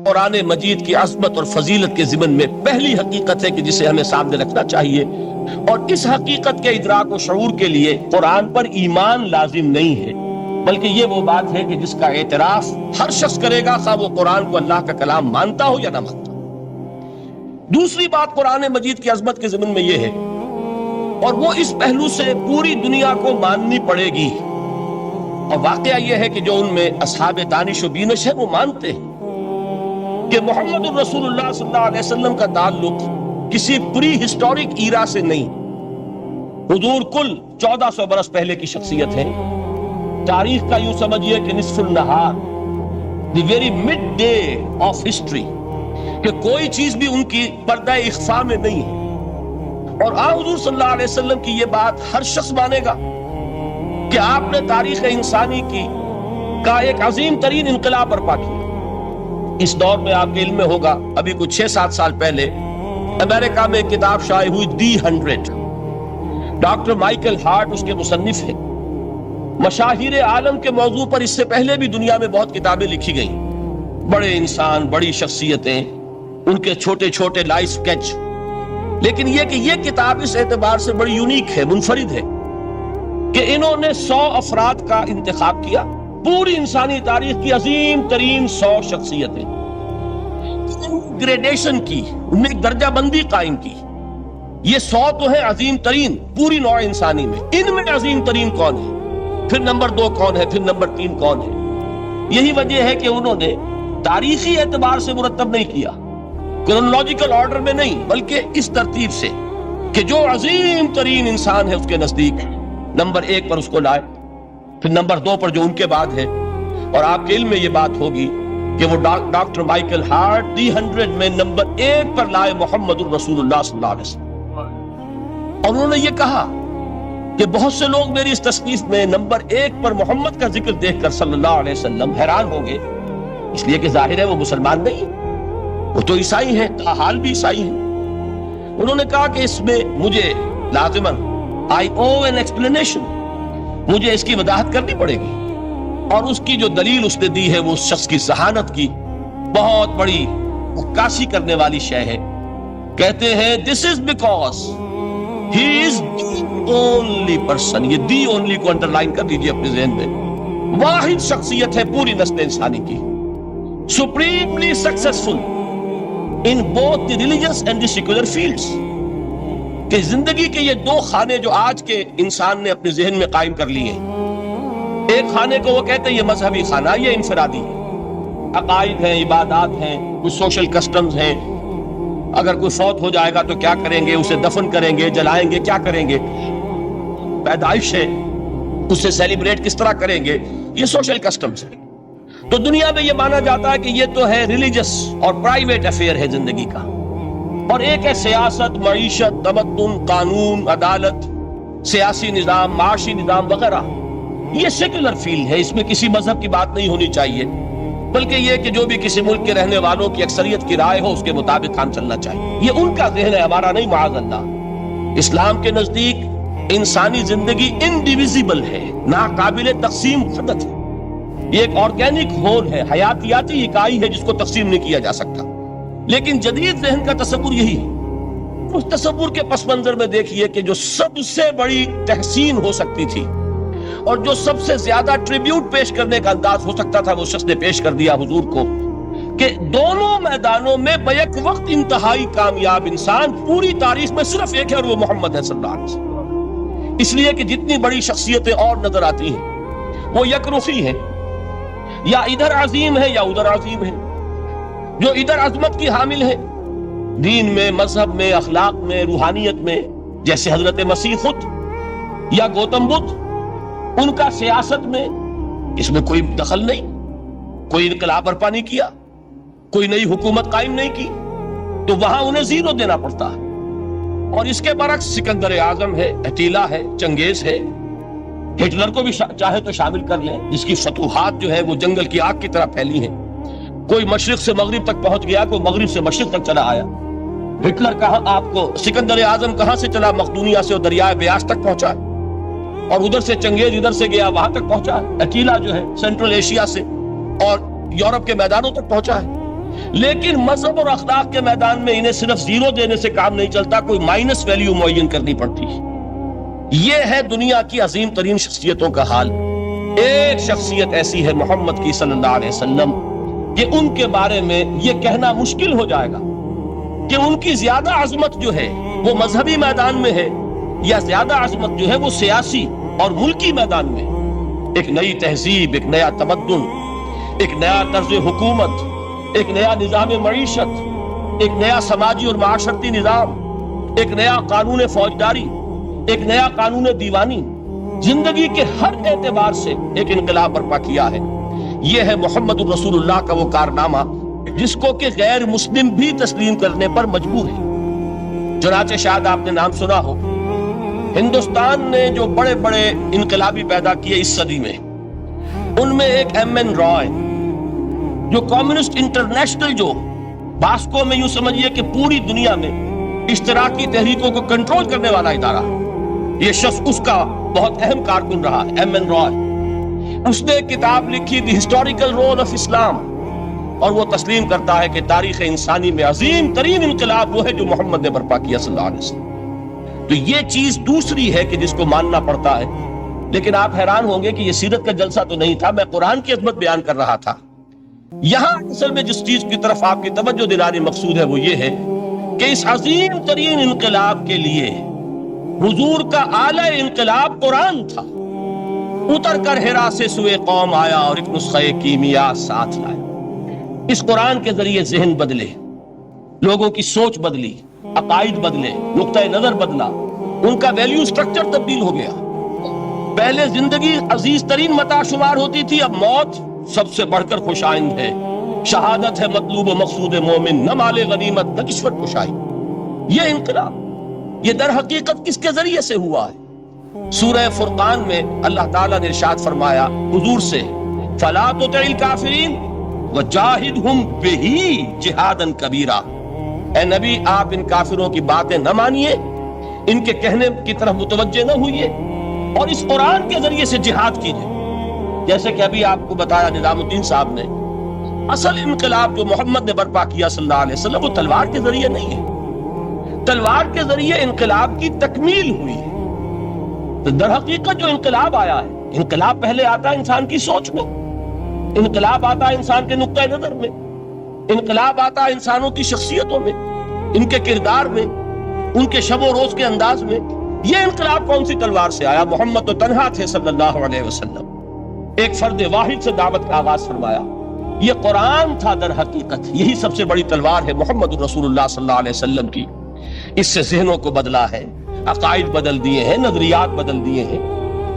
قرآن مجید کی عظمت اور فضیلت کے ضمن میں پہلی حقیقت ہے کہ جسے ہمیں سامنے رکھنا چاہیے، اور اس حقیقت کے ادراک و شعور کے لیے قرآن پر ایمان لازم نہیں ہے، بلکہ یہ وہ بات ہے کہ جس کا اعتراف ہر شخص کرے گا، خواہ وہ قرآن کو اللہ کا کلام مانتا ہو یا نہ مانتا ہو۔ دوسری بات قرآن مجید کی عظمت کے ضمن میں یہ ہے، اور وہ اس پہلو سے پوری دنیا کو ماننی پڑے گی، اور واقعہ یہ ہے کہ جو ان میں اصحاب دانش و بینش ہے وہ مانتے ہیں کہ محمد الرسول اللہ صلی اللہ علیہ وسلم کا تعلق کسی پری ہسٹورک ایرا سے نہیں، حضور کل 1400 برس پہلے کی شخصیت ہے، تاریخ کا یوں سمجھیے کہ نصف النہار، the very mid day of history, کہ کوئی چیز بھی ان کی پردہ اخفاء میں نہیں ہے، اور حضور صلی اللہ علیہ وسلم کی یہ بات ہر شخص مانے گا کہ آپ نے تاریخ انسانی کا ایک عظیم ترین انقلاب برپا کیا۔ اس دور میں آپ کے علم میں ہوگا، ابھی کچھ 6-7 سال پہلے امریکہ میں ایک کتاب شائع ہوئی، دی 100، ڈاکٹر مائیکل ہارٹ اس کے مصنف ہیں۔ مشاہیر عالم کے موضوع پر اس سے پہلے بھی دنیا میں بہت کتابیں لکھی گئیں، بڑے انسان، بڑی شخصیتیں، ان کے چھوٹے چھوٹے لائف سکیچ، لیکن یہ کہ یہ کتاب اس اعتبار سے بڑی یونیک ہے، منفرد ہے، کہ انہوں نے 100 افراد کا انتخاب کیا، پوری انسانی تاریخ کی عظیم ترین 100 شخصیتیں، گریڈیشن کی، ان نے ایک درجہ بندی قائم کی۔ یہ 100 تو ہے عظیم ترین پوری نوع انسانی میں، ان میں عظیم ترین کون ہے، پھر نمبر 2 کون ہے، پھر نمبر 3 کون ہے۔ یہی وجہ ہے کہ انہوں نے تاریخی اعتبار سے مرتب نہیں کیا، کرونالوجیکل آرڈر میں نہیں، بلکہ اس ترتیب سے کہ جو عظیم ترین انسان ہے اس کے نزدیک نمبر 1 پر اس کو لائے، پھر نمبر 2 پر جو ان کے بعد ہے، اور آپ کے علم میں یہ بات ہوگی کہ وہ ڈاکٹر مائیکل ہارٹ دی 100 میں نمبر 1 پر لائے محمد الرسول اللہ صلی اللہ علیہ وسلم، اور انہوں نے یہ کہا کہ بہت سے لوگ میری اس تصنیف میں نمبر 1 پر محمد کا ذکر دیکھ کر صلی اللہ علیہ وسلم حیران ہوں گے، اس لیے کہ ظاہر ہے وہ مسلمان نہیں، وہ تو عیسائی ہیں، تاحال بھی عیسائی ہیں۔ انہوں نے کہا کہ اس میں مجھے لازماً I owe an explanation، مجھے اس کی وضاحت کرنی پڑے گی، اور اس کی جو دلیل اس نے دی ہے وہ اس شخص کی ذہانت کی بہت بڑی عکاسی کرنے والی شے ہے۔ کہتے ہیں this is because he is the only person، یہ the only کو انڈرلائن کر دیجئے اپنے ذہن میں، واحد شخصیت ہے پوری نسل انسانی کی، supremely successful in both the religious and the secular fields، کہ زندگی کے یہ 2 خانے جو آج کے انسان نے اپنے ذہن میں قائم کر لیے ہیں، ایک خانے کو وہ کہتے ہیں یہ مذہبی خانہ، یہ انفرادی ہے، عقائد ہیں، عبادات ہیں، کچھ سوشل کسٹمز ہیں، اگر کوئی فوت ہو جائے گا تو کیا کریں گے، اسے دفن کریں گے، جلائیں گے، کیا کریں گے، پیدائش ہے اسے سیلیبریٹ کس طرح کریں گے، یہ سوشل کسٹمز ہیں۔ تو دنیا میں یہ مانا جاتا ہے کہ یہ تو ہے ریلیجس اور پرائیویٹ افیئر ہے زندگی کا، اور ایک ہے سیاست، معیشت، تمدن، قانون، عدالت، سیاسی نظام، معاشی نظام وغیرہ، یہ سیکولر فیلڈ ہے، اس میں کسی مذہب کی بات نہیں ہونی چاہیے، بلکہ یہ کہ جو بھی کسی ملک کے رہنے والوں کی اکثریت کی رائے ہو اس کے مطابق کام چلنا چاہیے۔ یہ ان کا ذہن ہے، ہمارا نہیں، معاذ اللہ۔ اسلام کے نزدیک انسانی زندگی انڈیویزیبل ہے، ناقابل تقسیم وحدت ہے، یہ ایک آرگینک ہول ہے، حیاتیاتی اکائی ہے جس کو تقسیم نہیں کیا جا سکتا۔ لیکن جدید ذہن کا تصور یہی ہے۔ اس تصور کے پس منظر میں دیکھیے کہ جو سب سے بڑی تحسین ہو سکتی تھی اور جو سب سے زیادہ ٹریبیوٹ پیش کرنے کا انداز ہو سکتا تھا وہ شخص نے پیش کر دیا حضور کو، کہ دونوں میدانوں میں بیک وقت انتہائی کامیاب انسان پوری تاریخ میں صرف ایک ہے، اور وہ محمد ہے صلی اللہ علیہ وسلم۔ اس لیے کہ جتنی بڑی شخصیتیں اور نظر آتی ہیں وہ یکرخی ہیں، یا ادھر عظیم ہے یا ادھر عظیم ہے۔ جو ادھر عظمت کی حامل ہے دین میں، مذہب میں، اخلاق میں، روحانیت میں، جیسے حضرت مسیح خود یا گوتم بدھ، ان کا سیاست میں اس میں کوئی دخل نہیں، کوئی انقلاب برپا نہیں کیا، کوئی نئی حکومت قائم نہیں کی، تو وہاں انہیں 0 دینا پڑتا ہے۔ اور اس کے برعکس سکندر اعظم ہے، اٹیلا ہے، چنگیز ہے، ہٹلر کو بھی چاہے تو شامل کر لیں، جس کی فتوحات جو ہے وہ جنگل کی آگ کی طرح پھیلی ہیں، کوئی مشرق سے مغرب تک پہنچ گیا، کوئی مغرب سے مشرق تک چلا آیا۔ ہٹلر کہاں، آپ کو سکندر اعظم کہاں سے چلا، مقدونیہ سے اور دریائے بیاس تک پہنچا، اور ادھر سے چنگیز ادھر سے گیا وہاں تک پہنچا ہے۔ اٹیلا جو ہے سینٹرل ایشیا سے اور یورپ کے میدانوں تک پہنچا ہے۔ لیکن مذہب اور اخلاق کے میدان میں انہیں صرف زیرو دینے سے کام نہیں چلتا، کوئی مائنس ویلیو معین کرنی پڑتی ہے۔ یہ ہے دنیا کی عظیم ترین شخصیتوں کا حال۔ ایک شخصیت ایسی ہے محمد کی صلی اللہ علیہ وسلم کہ ان کے بارے میں یہ کہنا مشکل ہو جائے گا کہ ان کی زیادہ عظمت جو ہے وہ مذہبی میدان میں ہے یا زیادہ عظمت جو ہے وہ سیاسی اور ملکی میدان میں۔ ایک نئی تہذیب، ایک نیا تمدن، ایک نیا طرز حکومت، ایک نیا نظام معیشت، ایک نیا سماجی اور معاشرتی نظام، ایک نیا قانون فوجداری، ایک نیا قانون دیوانی، زندگی کے ہر اعتبار سے ایک انقلاب برپا کیا ہے۔ یہ ہے محمد الرسول اللہ کا وہ کارنامہ جس کو کہ غیر مسلم بھی تسلیم کرنے پر مجبور ہے۔ چنانچہ شاید آپ نے نام سنا ہو، ہندوستان نے جو بڑے بڑے انقلابی پیدا کیے اس صدی میں، ان میں ایک ایم این رائے جو کمیونسٹ انٹرنیشنل، جو باسکو میں یوں سمجھیے کہ پوری دنیا میں اشتراکی تحریکوں کو کنٹرول کرنے والا ادارہ، یہ شخص اس کا بہت اہم کارکن رہا ہے، ایم این رائے۔ اس نے ایک کتاب لکھی دی ہسٹوریکل رول آف اسلام، اور وہ تسلیم کرتا ہے کہ تاریخ انسانی میں عظیم ترین انقلاب وہ ہے جو محمد نے برپا کیا صلی اللہ علیہ وسلم۔ تو یہ چیز دوسری ہے کہ جس کو ماننا پڑتا ہے۔ لیکن آپ حیران ہوں گے کہ یہ سیرت کا جلسہ تو نہیں تھا، میں قرآن کی عظمت بیان کر رہا تھا۔ یہاں اصل میں جس چیز کی طرف آپ کی توجہ دلانی مقصود ہے وہ یہ ہے کہ اس عظیم ترین انقلاب کے لیے حضور کا اعلی انقلاب قرآن تھا۔ اتر کر حرا سے سوئے قوم آیا اور ایک نسخہ کیمیا ساتھ لایا۔ اس قرآن کے ذریعے ذہن بدلے، لوگوں کی سوچ بدلی، عقائد بدلے، نقطہ نظر بدلا، ان کا ویلیو سٹرکچر تبدیل ہو گیا۔ پہلے زندگی عزیز ترین متاع شمار ہوتی تھی، اب موت سب سے بڑھ کر خوش آئند ہے۔ شہادت ہے مطلوب و مقصود مومن، نہ مال غنیمت نہ کشور کشائی۔ یہ انقلاب یہ در حقیقت کس کے ذریعے سے ہوا ہے؟ سورہ فرقان میں اللہ تعالیٰ نے ارشاد فرمایا حضور سے، فَلَا تُطِعِ الْكَافِرِينَ وَجَاهِدْهُمْ بِهِ جِهَادًا كَبِيرًا۔ اے نبی، آپ ان کافروں کی باتیں نہ مانیے، ان کے کہنے کی طرف متوجہ نہ ہوئیے، اور اس قرآن کے ذریعے سے جہاد کیجئے۔ جیسے کہ ابھی آپ کو بتایا نظام الدین صاحب نے، اصل انقلاب جو محمد نے برپا کیا صلی اللہ علیہ وسلم وہ تلوار کے ذریعے نہیں ہے، تلوار کے ذریعے انقلاب کی تکمیل ہوئی ہے۔ تو در حقیقت جو انقلاب آیا ہے، انقلاب پہلے آتا ہے انسان کی سوچ میں، انقلاب آتا ہے انسان کے نقطہ نظر میں، انقلاب آتا ہے انسانوں کی شخصیتوں میں، ان کے کردار میں، ان کے شب و روز کے انداز میں۔ یہ انقلاب کون سی تلوار سے آیا؟ محمد تو تنہا تھے صلی اللہ علیہ وسلم، ایک فرد واحد سے دعوت کا آغاز فرمایا۔ یہ قرآن تھا در حقیقت، یہی سب سے بڑی تلوار ہے محمد الرسول اللہ صلی اللہ علیہ وسلم کی۔ اس سے ذہنوں کو بدلا ہے، عقائد بدل دیے ہیں، نظریات بدل دیے ہیں،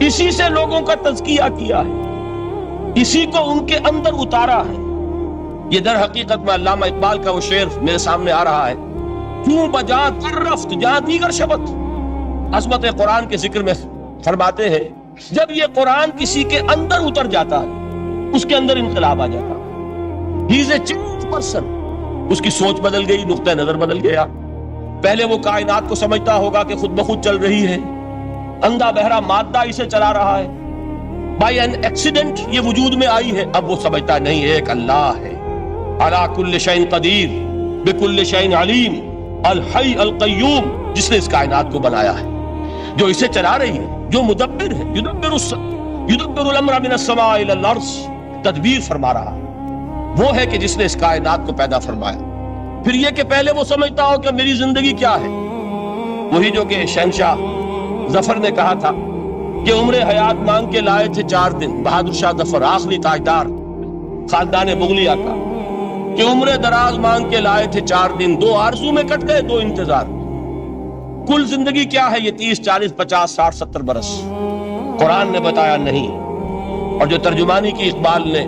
اسی سے لوگوں کا تزکیہ کیا ہے، اسی کو ان کے اندر اتارا ہے۔ یہ در حقیقت میں علامہ اقبال کا وہ شعر میرے سامنے آ رہا ہے، کیوں بجا در رفت جہاں دیگر شبت۔ عظمت قرآن کے ذکر میں فرماتے ہیں جب یہ قرآن کسی کے اندر اتر جاتا ہے اس کے اندر انقلاب آ جاتا ہے۔ He is a changed person۔ اس کی سوچ بدل گئی، نقطہ نظر بدل گیا۔ پہلے وہ کائنات کو سمجھتا ہوگا کہ خود بخود چل رہی ہے، اندھا بہرا مادہ اسے چلا رہا ہے، بائی این ایکسیڈنٹ یہ وجود میں آئی ہے۔ اب وہ سمجھتا نہیں، ایک اللہ ہے، علی کل شیء قدیر، بکل شیء علیم، الحی القیوم، جس نے اس کائنات کو بنایا ہے، جو اسے چلا رہی ہے، جو مدبر ہے، یدبر الامر من السماء الى الارض، تدبیر فرما رہا ہے، وہ ہے کہ جس نے اس کائنات کو پیدا فرمایا۔ پھر یہ کہ پہلے وہ سمجھتا ہو کہ میری زندگی کیا ہے، وہی جو کہ شہنشاہ ظفر نے کہا تھا کہ عمر حیات مانگ کے لائے تھے 4 دن، بہادر شاہ ظفر آخری تاجدار خاندان مغلیہ کا، کہ عمر دراز مانگ کے لائے تھے 4 دن، 2 آرزو میں کٹ گئے 2 انتظار۔ کل زندگی کیا ہے؟ یہ 30 40 50 60 70 برس۔ قرآن نے بتایا نہیں، اور جو ترجمانی کی اقبال نے،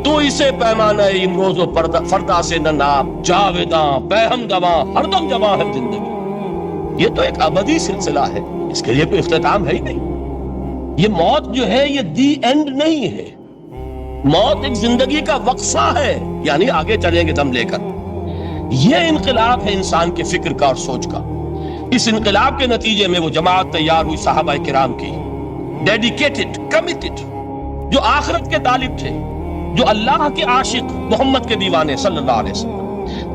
تو اسے پیمانہ امروز و فردا سے نہ ناپ، جاویداں بہم گواں ہر دم جواں ہے زندگی۔ یہ تو ایک ابدی سلسلہ ہے، اس کے لیے کوئی اختتام ہے ہی نہیں۔ یہ موت جو ہے یہ دی اینڈ نہیں ہے، موت ایک زندگی کا وقفہ ہے، یعنی آگے چلیں گے دم لے کر۔ یہ انقلاب ہے انسان کے فکر کا اور سوچ کا۔ اس انقلاب کے نتیجے میں وہ جماعت تیار ہوئی صحابہ کرام کی، ڈیڈیکیٹڈ، کمیٹڈ، جو آخرت کے طالب تھے، جو اللہ کے عاشق، محمد کے دیوانے صلی اللہ علیہ وسلم۔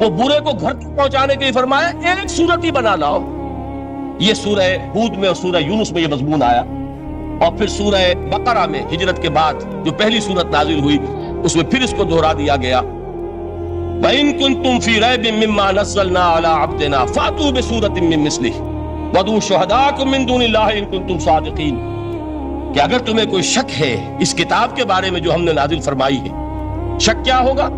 وہ برے کو گھر تک پہنچانے کے لیے فرمایا ایک سورت ہی بنا لاؤ. یہ سورہ ہود میں اور سورہ یونس میں یہ مضمون آیا، اور پھر سورہ بقرہ میں ہجرت کے بعد جو پہلی سورت نازل ہوئی اس میں پھر اس کو دہرا دیا گیا. وَإِن كُنتُمْ فِي رَيْبٍ مِّمَّا نَزَّلْنَا عَلَىٰ عَبْدِنَا فَأْتُوا بِسُورَةٍ مِّن مِّثْلِهِ وَادْعُوا شُهَدَاءَكُم مِّن دُونِ اللَّهِ إِن كُنتُمْ صَادِقِينَ. کہ اگر تمہیں کوئی شک ہے اس کتاب کے بارے میں جو ہم نے نازل فرمائی ہے، شک کیا ہوگا؟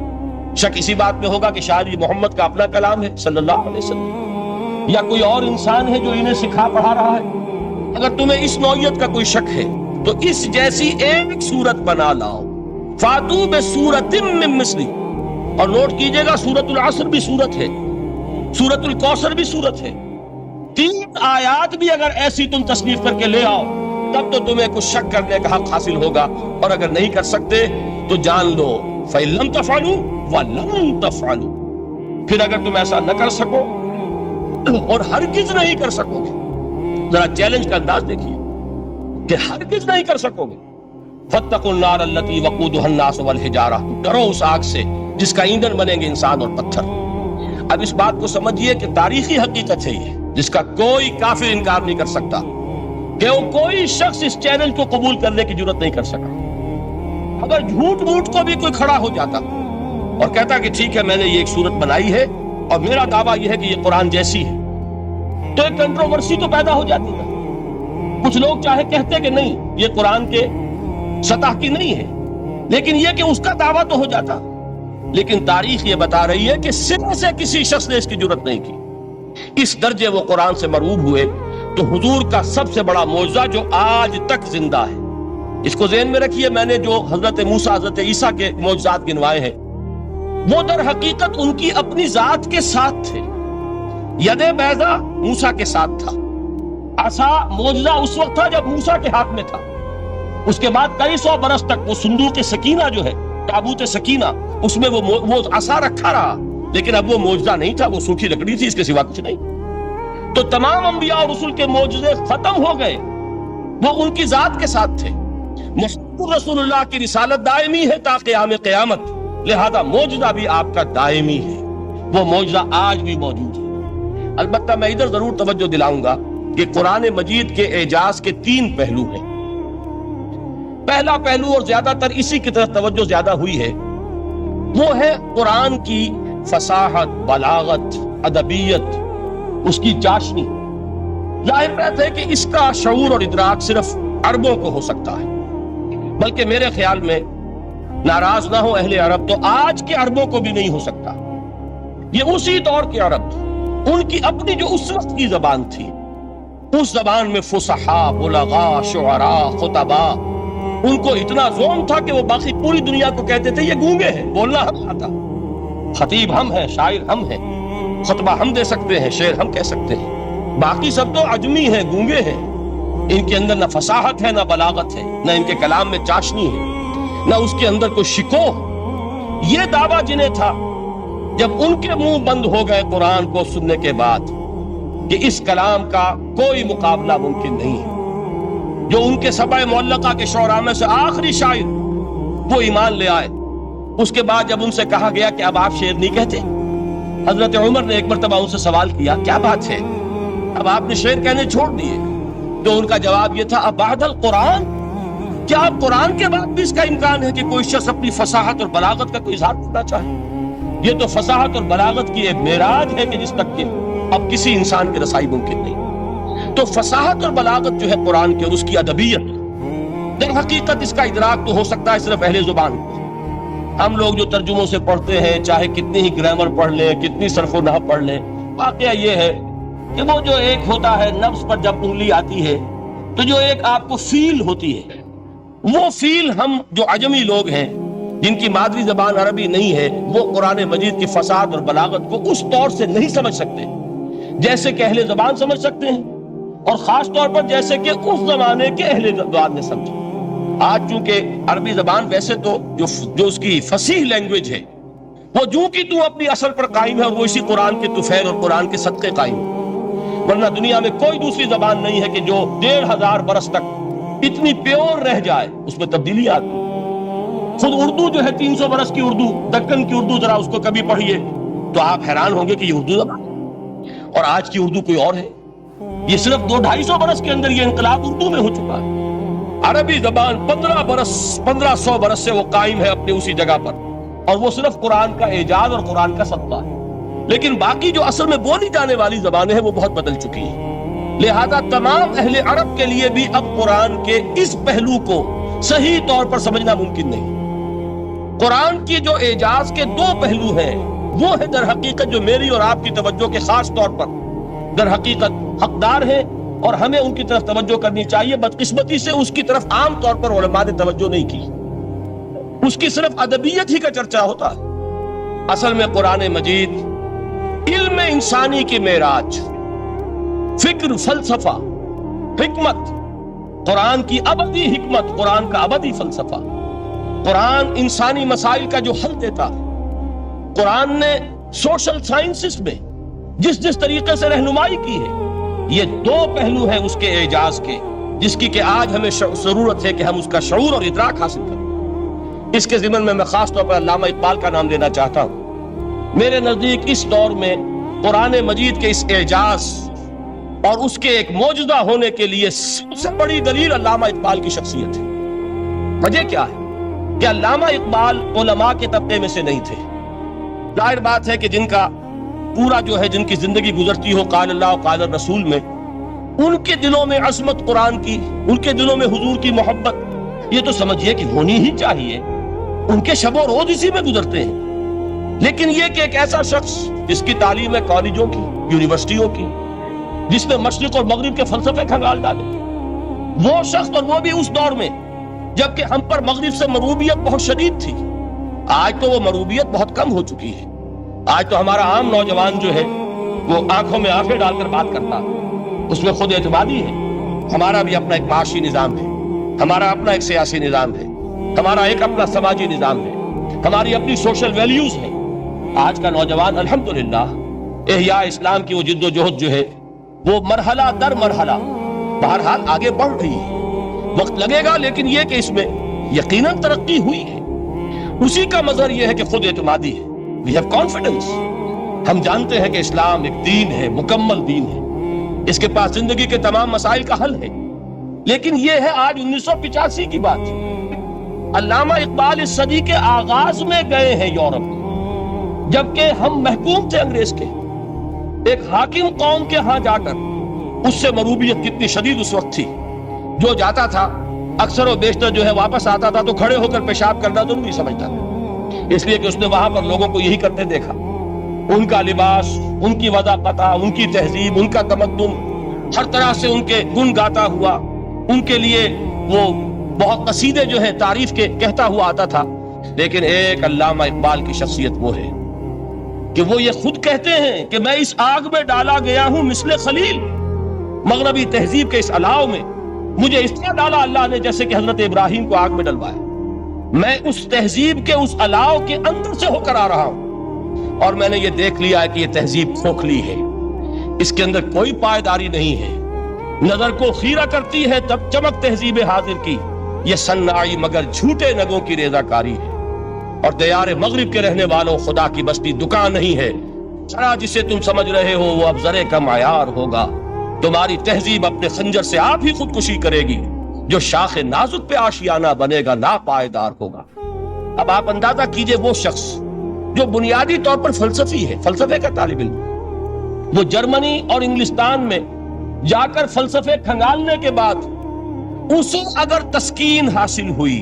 شک اسی بات میں ہوگا کہ شاید یہ محمد کا اپنا کلام ہے صلی اللہ علیہ وسلم، یا کوئی اور انسان ہے جو انہیں سکھا پڑھا رہا ہے. اگر تمہیں اس نوعیت کا کوئی شک ہے تو اس جیسی ایک سورت بنا لاؤ. فاتو بسورۃ من مثلہ. اور نوٹ کیجئے گا سورۃ العصر بھی سورت ہے، سورۃ الکوثر بھی سورت ہے. 3 آیات بھی اگر ایسی تم تصنیف کر کے لے آؤ تب تو تمہیں کچھ شک کرنے کا حق حاصل ہوگا. اور اگر نہیں کر سکتے تو جان لو فَإِن لَمْ تَفْعَلُوا وَلَن تَفْعَلُوا. پھر اگر تم ایسا نہ کر سکو اور ہرگز نہیں کر سکو گے، ذرا چیلنج کا انداز دیکھیے کہ ہرگز نہیں کر سکو گے. فَاتَّقُوا النَّارَ الَّتِي وَقُودُهَا النَّاسُ وَالْحِجَارَةُ. ڈرو اس آگ سے جس کا ایندھن بنیں گے انسان اور پتھر. اب اس بات کو سمجھیے کہ تاریخی حقیقت ہے یہ، جس کا کوئی کافر انکار نہیں کر سکتا، کہ وہ کوئی شخص اس چیلنج کو قبول کرنے کی جرات نہیں کر سکا. اگر جھوٹ موٹ کو بھی کوئی کھڑا ہو جاتا اور کہتا کہ ٹھیک ہے میں نے یہ ایک صورت بنائی ہے اور میرا دعویٰ یہ ہے کہ یہ قرآن جیسی ہے، تو ایک کنٹروورسی تو پیدا ہو جاتی ہے. کچھ لوگ چاہے کہتے کہ نہیں یہ قرآن کے سطح کی نہیں ہے، لیکن یہ کہ اس کا دعویٰ تو ہو جاتا. لیکن تاریخ یہ بتا رہی ہے کہ سرے سے کسی شخص نے اس کی جرات نہیں کی. اس درجے وہ قرآن سے مرعوب ہوئے. تو حضور کا سب سے بڑا معجزہ جو آج تک زندہ ہے، اس کو ذہن میں رکھیے. میں نے جو حضرت موسیٰ حضرت عیسیٰ کے معجزات گنوائے ہیں وہ در حقیقت ان کی اپنی ذات کے ساتھ تھے. ید بیضا موسیٰ کے ساتھ تھا، عصا معجزہ اس وقت تھا جب موسیٰ کے ہاتھ میں تھا. اس کے بعد کئی سو برس تک وہ صندوق سکینہ جو ہے، تابوت سکینہ، اس میں وہ عصا رکھا رہا، لیکن اب وہ معجزہ نہیں تھا، وہ سوکھی لکڑی تھی، اس کے سوا کچھ نہیں. تو تمام انبیاء اور رسول کے معجزے ختم ہو گئے، وہ ان کی ذات کے ساتھ تھے. محمد رسول اللہ کی رسالت دائمی ہے تا قیام قیامت، لہذا معجزہ بھی آپ کا دائمی ہے. وہ معجزہ آج بھی موجود ہے. البتہ میں ادھر ضرور توجہ دلاؤں گا کہ قرآن مجید کے اعجاز کے 3 پہلو ہیں. پہلا پہلو اور زیادہ تر اسی کی طرف توجہ زیادہ ہوئی ہے، وہ ہے قرآن کی فصاحت، بلاغت، ادبیت، اس کی چاشنی. ظاہر بات ہے کہ اس کا شعور اور ادراک صرف عربوں کو ہو سکتا ہے، بلکہ میرے خیال میں ناراض نہ ہو اہل عرب تو آج کے عربوں کو بھی نہیں ہو سکتا. یہ اسی دور کے عرب، ان کی اپنی جو اس وقت کی زبان تھی، اس زبان میں فصحاء، بلغاء، شعراء، خطباء، ان کو اتنا ذوق تھا کہ وہ باقی پوری دنیا کو کہتے تھے یہ گونگے ہیں، بولنا ہم آتا، خطیب ہم ہیں، شاعر ہم ہیں، خطبہ ہم دے سکتے ہیں، شعر ہم کہہ سکتے ہیں، باقی سب تو عجمی ہیں، گونگے ہیں. ان کے اندر نہ فصاحت ہے، نہ بلاغت ہے، نہ ان کے کلام میں چاشنی ہے، نہ اس کے اندر کوئی شکوہ. یہ دعویٰ جنہیں تھا جب ان کے منہ بند ہو گئے قرآن کو سننے کے بعد کہ اس کلام کا کوئی مقابلہ ممکن نہیں ہے. جو ان کے سبع معلقہ کے شعراء میں سے آخری شاعر وہ ایمان لے آئے. اس کے بعد جب ان سے کہا گیا کہ اب آپ شعر نہیں کہتے، حضرت عمر نے ایک مرتبہ ان سے سوال کیا کیا بات ہے، اب آپ نے شعر کہنے چھوڑ دیے؟ تو ان کا جواب یہ تھا اب بعد القرآن، کیا اب قرآن کے بعد بھی اس کا امکان ہے کہ کوئی شخص اپنی فصاحت اور بلاغت کا کوئی اظہار کرنا چاہے؟ یہ تو فصاحت اور بلاغت کی ایک معراج ہے کہ جس تک کہ اب کسی انسان کی رسائی ممکن نہیں. تو فصاحت اور بلاغت جو ہے قرآن کی اور اس کی ادبیت، در حقیقت اس کا ادراک تو ہو سکتا ہے صرف اہل زبان کو. ہم لوگ جو ترجموں سے پڑھتے ہیں، چاہے کتنی ہی گرامر پڑھ لیں، کتنی صرف و نحو پڑھ لیں، واقعہ یہ ہے کہ وہ جو ایک ہوتا ہے نفس پر جب انگلی آتی ہے تو جو ایک آپ کو فیل ہوتی ہے، وہ فیل ہم جو عجمی لوگ ہیں جن کی مادری زبان عربی نہیں ہے، وہ قرآن مجید کی فصاحت اور بلاغت کو اس طور سے نہیں سمجھ سکتے جیسے کہ اہل زبان سمجھ سکتے ہیں، اور خاص طور پر جیسے کہ اس زمانے کے اہل زبان نے سمجھا. آج چونکہ عربی زبان ویسے تو جو اس کی فصیح لینگویج ہے وہ جو کی تو اپنی اصل پر قائم ہے، اور وہ اسی قرآن کے طفیل اور قرآن کے صدقے قائم ہے. ورنہ دنیا میں کوئی دوسری زبان نہیں ہے کہ جو 1500 برس تک اتنی پیور رہ جائے، اس میں تبدیلی آتی. خود اردو جو ہے 300 برس کی اردو، دکن کی اردو، ذرا اس کو کبھی پڑھیے تو آپ حیران ہوں گے کہ یہ اردو زبان ہے اور آج کی اردو کوئی اور ہے. یہ صرف 200-250 برس کے اندر یہ انقلاب اردو میں ہو چکا ہے. عربی زبان 1500 برس سے وہ قائم ہے اپنی اسی جگہ پر, اور وہ صرف قرآن کا اعجاز اور قرآن کا صدقہ ہے. لیکن باقی جو اصل میں بولی جانے والی زبانیں ہیں وہ بہت بدل چکی ہیں. لہذا تمام اہل عرب کے لیے بھی اب قرآن کے اس پہلو کو صحیح طور پر سمجھنا ممکن نہیں. قرآن کی جو اعجاز کے 2 پہلو ہیں وہ ہے در حقیقت جو میری اور آپ کی توجہ کے خاص طور پر در حقیقت حقدار ہیں, اور ہمیں ان کی طرف توجہ کرنی چاہیے. بدقسمتی سے اس کی طرف عام طور پر علماء نے توجہ نہیں کی. اس کی صرف ادبیت ہی کا چرچا ہوتا ہے. اصل میں قرآن مجید علم انسانی کی معراج, فکر, فلسفہ, حکمت, قرآن کی ابدی حکمت, قرآن کا ابدی فلسفہ, قرآن انسانی مسائل کا جو حل دیتا ہے. قرآن نے سوشل سائنسز میں جس طریقے سے رہنمائی کی ہے, یہ 2 پہلو ہیں اس کے اعجاز کے, جس کی کہ آج ہمیں ضرورت ہے کہ ہم اس کا شعور اور ادراک حاصل کریں. اس کے ضمن میں خاص طور پر علامہ اقبال کا نام لینا چاہتا ہوں. میرے نزدیک اس دور میں قرآن مجید کے اس اعجاز اور اس کے ایک معجزہ ہونے کے لیے سب سے بڑی دلیل علامہ اقبال کی شخصیت ہے. وجہ کیا ہے کہ علامہ اقبال علماء کے طبقے میں سے نہیں تھے. ظاہر بات ہے کہ جن کا پورا جو ہے جن کی زندگی گزرتی ہو قال اللہ و قال الرسول میں, ان کے دلوں میں عظمت قرآن کی, ان کے دلوں میں حضور کی محبت, یہ تو سمجھیے کہ ہونی ہی چاہیے. ان کے شب و روز اسی میں گزرتے ہیں. لیکن یہ کہ ایک ایسا شخص جس کی تعلیم ہے کالجوں کی, یونیورسٹیوں کی, جس میں مشرق اور مغرب کے فلسفے کھنگال ڈالے, وہ شخص, اور وہ بھی اس دور میں جبکہ ہم پر مغرب سے مروبیت بہت شدید تھی. آج تو وہ مروبیت بہت کم ہو چکی ہے. آج تو ہمارا عام نوجوان جو ہے وہ آنکھوں میں آنکھیں ڈال کر بات کرتا ہے, اس میں خود اعتمادی ہے. ہمارا بھی اپنا ایک معاشی نظام ہے, ہمارا اپنا ایک سیاسی نظام ہے, ہمارا ایک اپنا سماجی نظام ہے, ہماری اپنی سوشل ویلیوز ہیں. آج کا نوجوان الحمدللہ احیاء اسلام کی وہ جد و جہد جو ہے وہ مرحلہ در مرحلہ بہرحال آگے بڑھ رہی ہے. وقت لگے گا, لیکن یہ کہ اس میں یقیناً ترقی ہوئی ہے. اسی کا مظہر یہ ہے کہ خود اعتمادی ہے. We have confidence. ہم جانتے ہیں کہ اسلام ایک دین ہے, مکمل دین ہے, اس کے پاس زندگی کے تمام مسائل کا حل ہے. لیکن یہ ہے آج 1985 کی بات. علامہ اقبال اس صدی کے آغاز میں گئے ہیں یورپ, جبکہ ہم محکوم تھے انگریز کے. ایک حاکم قوم کے ہاں جا کر, اس سے مروبیت کتنی شدید اس وقت تھی, جو جاتا تھا اکثر و بیشتر جو ہے واپس آتا تھا تو کھڑے ہو کر پیشاب کرنا ضروری سمجھتا تھا, اس لیے کہ اس نے وہاں پر لوگوں کو یہی کرتے دیکھا. ان کا لباس, ان کی وضاحت, ان کی تہذیب, ان کا تمدن, ہر طرح سے ان کے گن گاتا ہوا, ان کے لیے وہ بہت قصیدے جو ہے تعریف کے کہتا ہوا آتا تھا. لیکن ایک علامہ اقبال کی شخصیت وہ ہے کہ وہ یہ خود کہتے ہیں کہ میں اس آگ میں ڈالا گیا ہوں مثل خلیل. مغربی تہذیب کے اس الاؤ میں مجھے اس طرح ڈالا اللہ نے جیسے کہ حضرت ابراہیم کو آگ میں ڈلوایا. میں اس تہذیب کے اس الاؤ کے اندر سے ہو کر آ رہا ہوں, اور میں نے یہ دیکھ لیا ہے کہ یہ تہذیب کھوکھلی ہے, اس کے اندر کوئی پائیداری نہیں ہے. نظر کو خیرہ کرتی ہے تب چمک تہذیب حاضر کی, یہ صناعی مگر جھوٹے نگوں کی ریزہ کاری ہے. اور دیار مغرب کے رہنے والوں, خدا کی بستی دکان نہیں ہے. سرا جسے تم سمجھ رہے ہو وہ اب زرے کا معیار ہوگا. تمہاری تہذیب اپنے خنجر سے آپ ہی خودکشی کرے گی. جو شاخ نازک پہ آشیانہ بنے گا ناپائیدار ہوگا. اب آپ اندازہ کیجئے وہ شخص جو بنیادی طور پر فلسفی ہے, فلسفے کا طالب علم, وہ جرمنی اور انگلستان میں جا کر فلسفے کھنگالنے کے بعد اسے اگر تسکین حاصل ہوئی,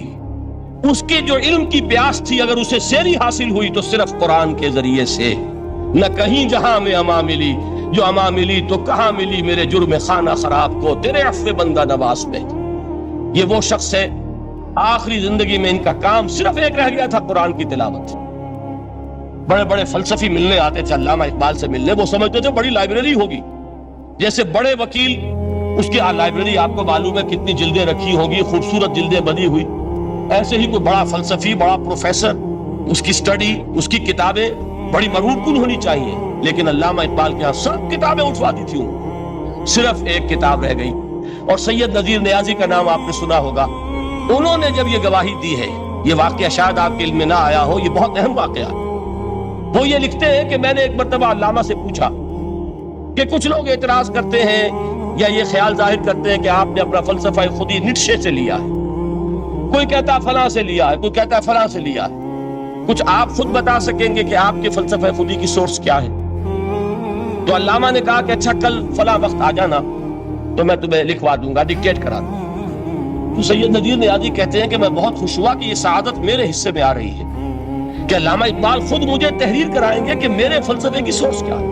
اس کے جو علم کی پیاس تھی اگر اسے سیری حاصل ہوئی تو صرف قرآن کے ذریعے سے. نہ کہیں جہاں میں اما ملی, جو اما ملی تو کہاں ملی میرے جرم خانہ خراب کو تیرے عفو بندہ نواز میں. یہ وہ شخص ہے آخری زندگی میں ان کا کام صرف ایک رہ گیا تھا, قرآن کی تلاوت. بڑے بڑے فلسفی ملنے آتے تھے علامہ اقبال سے ملنے, وہ سمجھتے تھے بڑی لائبریری ہوگی, جیسے بڑے وکیل اس کی لائبریری آپ کو معلوم ہے کتنی جلدیں رکھی ہوگی, خوبصورت جلدیں بنی ہوئی, ایسے ہی کوئی بڑا فلسفی, بڑا پروفیسر, اس کی سٹڈی, اس کی کتابیں بڑی مرغوب کن ہونی چاہیے. لیکن علامہ اقبال کے ہاں سب کتابیں اٹھوا دی تھی, صرف ایک کتاب رہ گئی, اور سید نذیر نیازی کا نام آپ نے سنا ہوگا. انہوں نے جب یہ گواہی دی ہے, یہ واقعہ شاید آپ کے علم میں نہ آیا ہو, یہ بہت اہم واقعہ. وہ یہ لکھتے ہیں کہ میں نے ایک مرتبہ علامہ سے پوچھا کہ کچھ لوگ اعتراض کرتے ہیں یا یہ خیال ظاہر کرتے ہیں کہ آپ نے اپنا فلسفہ خودی نیٹشے سے لیا ہے، کوئی کہتا فلاں سے لیا ہے، کوئی کہتا فلاں سے لیا ہے، کچھ آپ خود بتا سکیں گے کہ آپ کے فلسفہ خودی کی سورس کیا ہے؟ تو علامہ نے کہا کہ اچھا کل فلاں وقت آ جانا تو میں تمہیں لکھوا دوں گا، ڈکٹیٹ کرا دوں گا۔ تو سید نذیر نیازی کہتے ہیں کہ میں بہت خوش ہوا کہ یہ سعادت میرے حصے میں آ رہی ہے کہ علامہ اقبال خود مجھے تحریر کرائیں گے کہ میرے فلسفے کی سورس کیا ہے،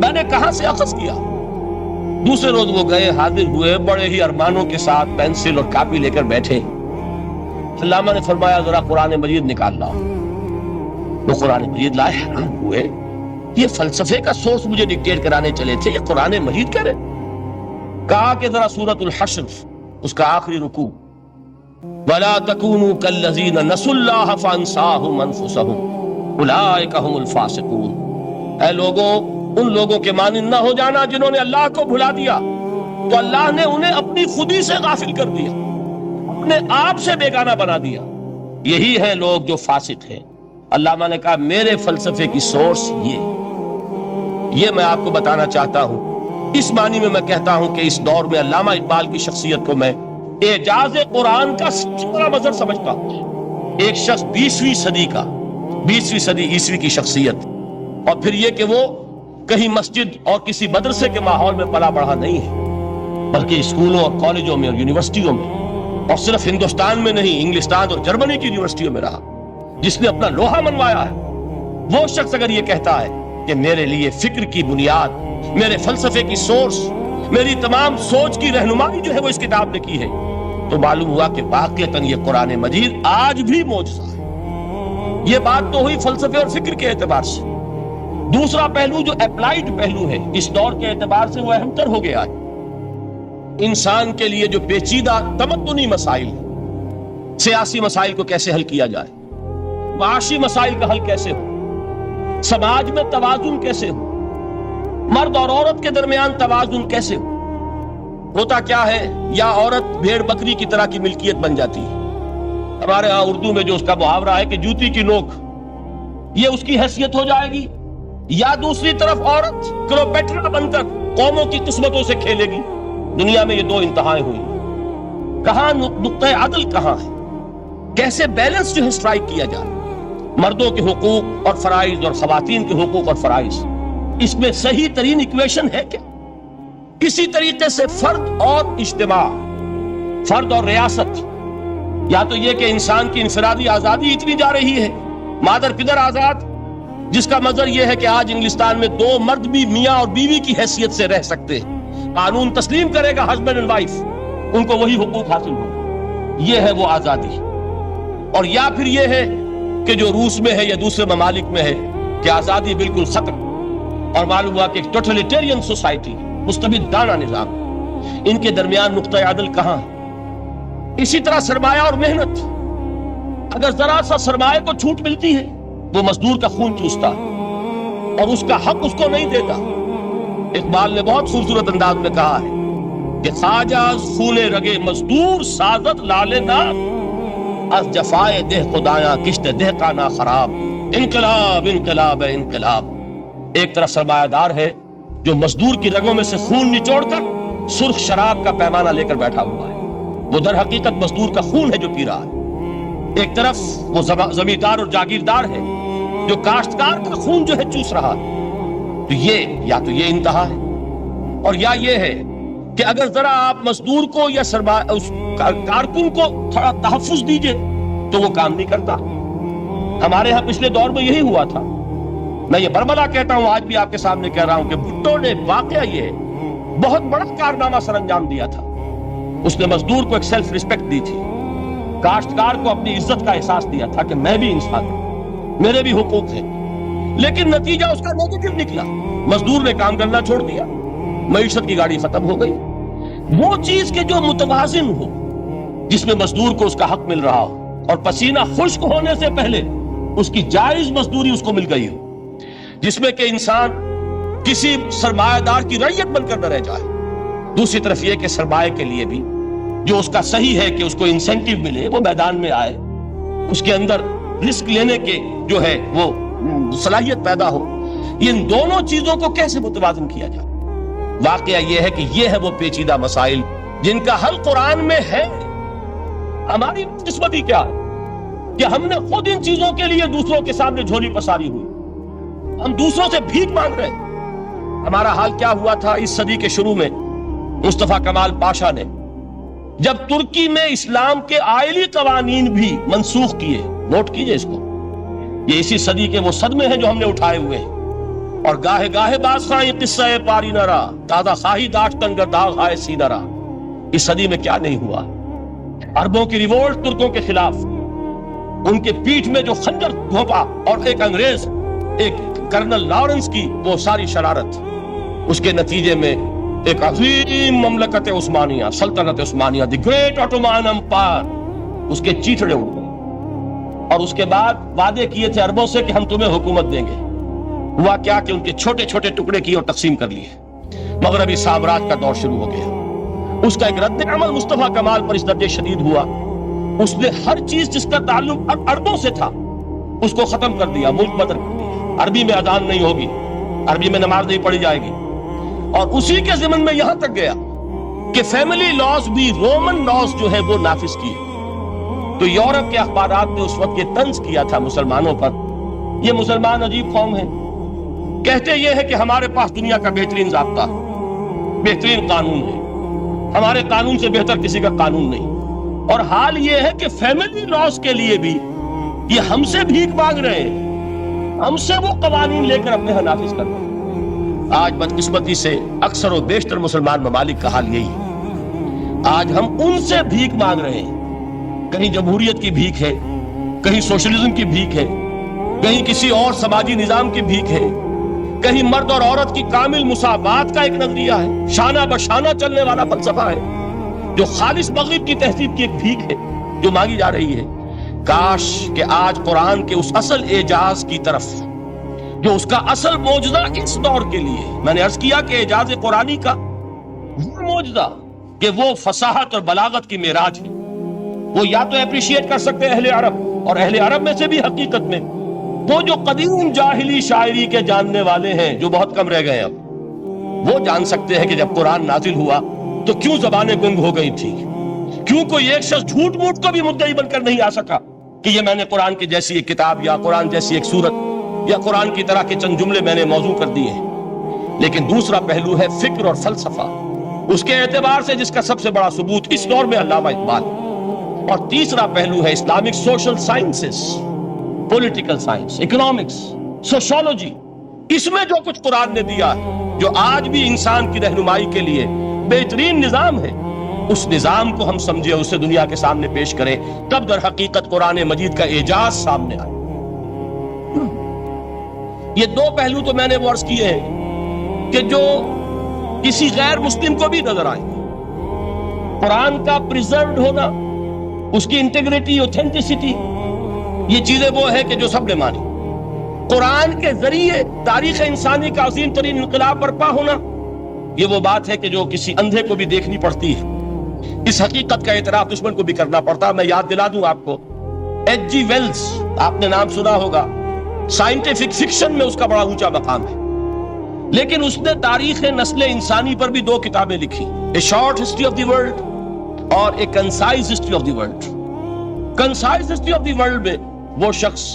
میں نے کہاں سے اخذ کیا۔ دوسرے روز وہ گئے، حاضر ہوئے، بڑے ہی ارمانوں کے ساتھ پینسل اور کاپی لے کر بیٹھے۔ علامہ نے فرمایا ذرا قرآن مجید نکال لاؤ۔ وہ قرآن مجید لائے، حیران ہوئے، یہ فلسفے کا سورس مجھے ڈکٹیٹ کرانے چلے تھے، یہ قرآن مجید کرے؟ کہا کہ ذرا سورۃ الحشر اس کا آخری رکوع، وَلَا تَكُونُوا كَالَّذِينَ نَسُوا اللَّهَ فَأَنسَاهُمْ أَنفُسَهُمْ أُولَٰئِكَ هُمُ الْفَاسِقُونَ۔ اے لوگوں، ان لوگوں کے مانند نہ ہو جانا جنہوں نے اللہ کو بھلا دیا تو اللہ نے انہیں اپنی خودی سے غافل کر دیا، اپنے آپ سے بیگانہ بنا دیا، یہی ہیں لوگ جو فاسق ہیں۔ علامہ نے کہا میرے فلسفے کی سورس یہ میں آپ کو بتانا چاہتا ہوں۔ اس معنی میں کہتا ہوں کہ اس دور میں علامہ اقبال کی شخصیت کو میں اعجاز قرآن کا بڑا مظہر سمجھتا ہوں۔ ایک شخص 20ویں صدی عیسوی کی شخصیت، اور پھر یہ کہ وہ کہیں مسجد اور کسی مدرسے کے ماحول میں پلا بڑھا نہیں ہے، بلکہ اسکولوں اور کالجوں میں اور یونیورسٹیوں میں، اور صرف ہندوستان میں نہیں، انگلستان اور جرمنی کی یونیورسٹیوں میں رہا، جس نے اپنا لوہا منوایا ہے۔ وہ شخص اگر یہ کہتا ہے کہ میرے لیے فکر کی بنیاد، میرے فلسفے کی سورس، میری تمام سوچ کی رہنمائی جو ہے وہ اس کتاب نے کی ہے، تو معلوم ہوا کہ واقعتاً یہ قرآن مجید آج بھی معجزہ ہے۔ یہ بات تو ہوئی فلسفے اور فکر کے اعتبار سے۔ دوسرا پہلو جو اپلائیڈ پہلو ہے اس دور کے اعتبار سے، وہ اہم تر ہو گیا ہے۔ انسان کے لیے جو پیچیدہ تمدنی مسائل ہیں، سیاسی مسائل کو کیسے حل کیا جائے، معاشی مسائل کا حل کیسے ہو، سماج میں توازن کیسے ہو، مرد اور عورت کے درمیان توازن کیسے ہو۔ ہوتا کیا ہے، یا عورت بھیڑ بکری کی طرح کی ملکیت بن جاتی ہے۔ ہمارے ہاں اردو میں جو اس کا محاورہ ہے کہ جوتی کی نوک، یہ اس کی حیثیت ہو جائے گی، یا دوسری طرف عورت کلوپیٹرا بن کر قوموں کی قسمتوں سے کھیلے گی۔ دنیا میں یہ دو انتہائیں ہوئی، کہاں نقطہ عدل کہاں ہے، کیسے بیلنس جو ہے اسٹرائک کیا جائے، مردوں کے حقوق اور فرائض اور خواتین کے حقوق اور فرائض، اس میں صحیح ترین ایکویشن ہے کیا؟ کسی طریقے سے فرد اور اجتماع، فرد اور ریاست، یا تو یہ کہ انسان کی انفرادی آزادی اتنی جا رہی ہے، مادر پدر آزاد، جس کا مظہر یہ ہے کہ آج انگلستان میں 2 مرد بھی میاں اور بیوی کی حیثیت سے رہ سکتے ہیں، قانون تسلیم کرے گا ہسبینڈ اینڈ وائف، ان کو وہی حقوق حاصل ہو، یہ ہے وہ آزادی۔ اور یا پھر یہ ہے کہ جو روس میں ہے یا دوسرے ممالک میں ہے کہ آزادی بالکل ختم، اور معلوم ہوا کہ ایک ٹوٹلیٹیرین سوسائٹی، مستبدانہ نظام، ان کے درمیان نقطہ عدل کہاں ہے؟ اسی طرح سرمایہ اور محنت، اگر ذرا سا سرمایہ کو چھوٹ ملتی ہے وہ مزدور کا خون چوستا ہے اور اس کا حق اس کو نہیں دیتا۔ اقبال نے بہت خوبصورت انداز میں کہا ہے کہ خواجہ خون رگے مزدور سازت لالنا، از جفائے دہ خدایاں کشت دہ کا نا خراب، انقلاب انقلاب انقلاب۔ ایک طرف سرمایہ دار ہے جو مزدور کی رگوں میں سے خون نچوڑ کر سرخ شراب کا پیمانہ لے کر بیٹھا ہوا ہے، وہ در حقیقت مزدور کا خون ہے جو پی رہا ہے۔ ایک طرف وہ زمیندار اور جاگیردار ہے جو کاشتکار کا خون جو ہے چوس رہا ہے۔ تو یہ انتہا ہے، اور یا یہ ہے کہ اگر ذرا آپ مزدور کو یا اس کارکن کو تھوڑا تحفظ دیجئے تو وہ کام نہیں کرتا۔ ہمارے ہاں پچھلے دور میں یہی ہوا تھا۔ میں یہ برملا کہتا ہوں، آج بھی آپ کے سامنے کہہ رہا ہوں کہ بھٹو نے واقعہ یہ بہت بڑا کارنامہ سر انجام دیا تھا۔ اس نے مزدور کو ایک سیلف ریسپیکٹ دی تھی، کاشتکار کو اپنی عزت کا احساس دیا تھا کہ میں بھی انسان ہوں، میرے بھی حقوق ہیں، لیکن نتیجہ اس کا نیگیٹو نکلا۔ مزدور نے کام کرنا چھوڑ دیا، معیشت کی گاڑی ختم ہو گئی۔ وہ چیز کہ جو متوازن ہو، جس میں مزدور کو اس کا حق مل رہا ہو اور پسینہ خشک ہونے سے پہلے اس کی جائز مزدوری اس کو مل گئی ہو، جس میں کہ انسان کسی سرمایہ دار کی رعیت بن کر نہ رہ جائے۔ دوسری طرف یہ کہ سرمایہ کے لیے بھی جو اس کا صحیح ہے کہ اس کو انسینٹیو ملے، وہ میدان میں آئے، اس کے اندر رسک لینے کے جو ہے وہ صلاحیت پیدا ہو، ان دونوں چیزوں کو کیسے متوازن کیا جائے؟ واقعہ یہ ہے کہ یہ ہے وہ پیچیدہ مسائل جن کا حل قرآن میں ہے۔ ہماری قسمتی کیا ہے کہ ہم نے خود ان چیزوں کے لیے دوسروں کے سامنے جھولی پساری ہوئی، ہم دوسروں سے بھیک مانگ رہے ہیں۔ ہمارا حال کیا ہوا تھا اس صدی کے شروع میں؟ مصطفیٰ کمال پاشا نے جب ترکی میں اسلام کے آئلی قوانین بھی منسوخ کیے، نوٹ کیجئے اس کو، یہ اسی صدی کے وہ صدمے ہیں جو ہم نے اٹھائے ہوئے ہیں۔ اور گاہے گاہے بادشاہی قصہ پاری نہ رہا، تازہ خواہی داشتن گر داغ ہائے سی نہ رہا۔ اس صدی میں کیا نہیں ہوا؟ عربوں کی ریوولٹ ترکوں کے خلاف، ان کے پیٹھ میں جو خنجر گھونپا، اور ایک انگریز، ایک کرنل لارنس کی وہ ساری شرارت، اس کے نتیجے میں ایک عظیم مملکت عثمانیہ، سلطنت عثمانیہ، دی گریٹ آٹومان امپائر، اس کے چیتڑے اڑ گئے۔ اور اس کے بعد وعدے کیے تھے عربوں سے کہ ہم تمہیں حکومت دیں گے، ہوا کیا کہ ان کے چھوٹے چھوٹے ٹکڑے کیے اور تقسیم کر لیے۔ مغربی سامراج کا دور شروع ہو گیا۔ اس کا ایک رد عمل مصطفیٰ کمال پر اس درجے شدید ہوا، اس نے ہر چیز جس کا تعلق عربوں سے تھا اس کو ختم کر دیا، ملک بدر کر دیا۔ عربی میں اذان نہیں ہوگی، عربی میں نماز نہیں پڑھی جائے گی، اور اسی کے ضمن میں یہاں تک گیا کہ فیملی لاز بھی رومن لاز جو ہے وہ نافذ کیے۔ تو یورپ کے اخبارات نے اس وقت یہ طنز کیا تھا مسلمانوں پر، یہ مسلمان عجیب قوم ہے، کہتے یہ ہے کہ ہمارے پاس دنیا کا بہترین ضابطہ ہے، بہترین قانون ہے، ہمارے قانون سے بہتر کسی کا قانون نہیں۔ اور حال یہ ہے کہ فیملی لاز کے لیے بھی یہ ہم سے بھیک مانگ رہے ہیں، ہم سے وہ قوانین لے کر اپنے ہاں نافذ کر رہے ہیں۔ آج بدقسمتی سے اکثر و بیشتر مسلمان ممالک کا حال یہی ہے، آج ہم ان سے بھیک مانگ رہے ہیں۔ کہیں جمہوریت کی بھیک ہے، کہیں سوشلزم کی بھیک ہے، کہیں کسی اور سماجی نظام کی بھیک ہے، کہیں مرد اور عورت کی کامل مساوات کا ایک نظریہ ہے، شانہ بشانہ چلنے والا فلسفہ ہے، جو خالص مغرب کی تہذیب کی ایک بھیک ہے جو مانگی جا رہی ہے۔ کاش کہ آج قرآن کے اس اصل اعجاز کی طرف، جو اس کا اصل معجزہ اس دور کے لیے، میں نے عرض کیا کہ اعجاز قرآنی کا وہ معجزہ کہ وہ فصاحت اور بلاغت کی معراج ہے، وہ یا تو اپریشیٹ کر سکتے ہیں اہل عرب، اور اہل عرب میں سے بھی حقیقت میں وہ جو قدیم جاہلی شاعری کے جاننے والے ہیں جو بہت کم رہ گئے اب، وہ جان سکتے ہیں کہ جب قرآن نازل ہوا تو کیوں زبانیں گنگ ہو گئی تھی، کیوں کوئی ایک شخص جھوٹ موٹ کو بھی مدعی بن کر نہیں آ سکا کہ یہ میں نے قرآن کی جیسی ایک کتاب یا قرآن جیسی ایک سورت یا قرآن کی طرح کے چند جملے میں نے موضوع کر دیے ہیں۔ لیکن دوسرا پہلو ہے فکر اور فلسفہ، اس کے اعتبار سے جس کا سب سے بڑا ثبوت اس دور میں علامہ اقبال، اور تیسرا پہلو ہے Islamic social sciences, political science, economics, sociology. اس میں جو کچھ قرآن نے دیا ہے، جو آج بھی انسان کی رہنمائی کے لیے بہترین نظام ہے، اس نظام کو ہم سمجھے، اسے دنیا کے سامنے پیش کریں، تب در حقیقت قرآن مجید کا اعجاز سامنے آئے۔ یہ دو پہلو تو میں نے وہ عرض کیے ہیں کہ جو کسی غیر مسلم کو بھی نظر آئیں گے۔ قرآن کا پریزروڈ ہونا، اس کی انٹیگریٹی، اوتھینٹسٹی، یہ چیزیں وہ ہے کہ جو سب نے مانی۔ قرآن کے ذریعے تاریخ انسانی کا عظیم ترین انقلاب برپا ہونا، یہ وہ بات ہے کہ جو کسی اندھے کو بھی دیکھنی پڑتی ہے۔ اس حقیقت کا اعتراف دشمن کو بھی کرنا پڑتا۔ میں یاد دلا دوں آپ کو، ایچ جی ویلز، آپ نے نام سنا ہوگا، سائنٹیفک فکشن میں اس کا بڑا اونچا مقام ہے، لیکن اس نے تاریخ نسل انسانی پر بھی دو کتابیں لکھی، a short history of the world اور a concise history of the world. Concise history of the world میں وہ شخص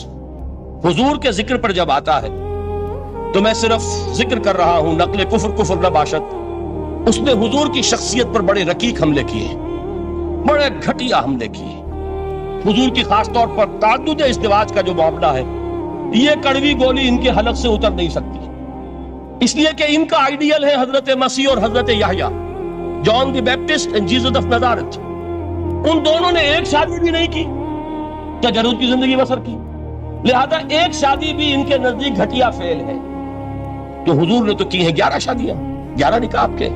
حضور کے ذکر پر جب آتا ہے، تو میں صرف ذکر کر رہا ہوں، نقل کفر نہ باشد، اس نے حضور کی شخصیت پر بڑے رقیق حملے کیے، بڑے گھٹیا حملے کیے۔ حضور کی خاص طور پر تعدد ازدواج کا جو معاملہ ہے، یہ کڑوی گولی ان کے حلق سے اتر نہیں سکتی، اس لیے کہ ان کا آئیڈیل ہے حضرت مسیح اور حضرت یحییٰ، جان دی بیپٹسٹ اینڈ جیسس آف نازارتھ۔ ان دونوں نے ایک شادی بھی نہیں کی، تجرد کی زندگی بسر کی، لہذا ایک شادی بھی ان کے نزدیک گھٹیا فعل ہے۔ تو حضور نے تو کی ہیں 11 شادیاں، 11 نکاح آپ کے۔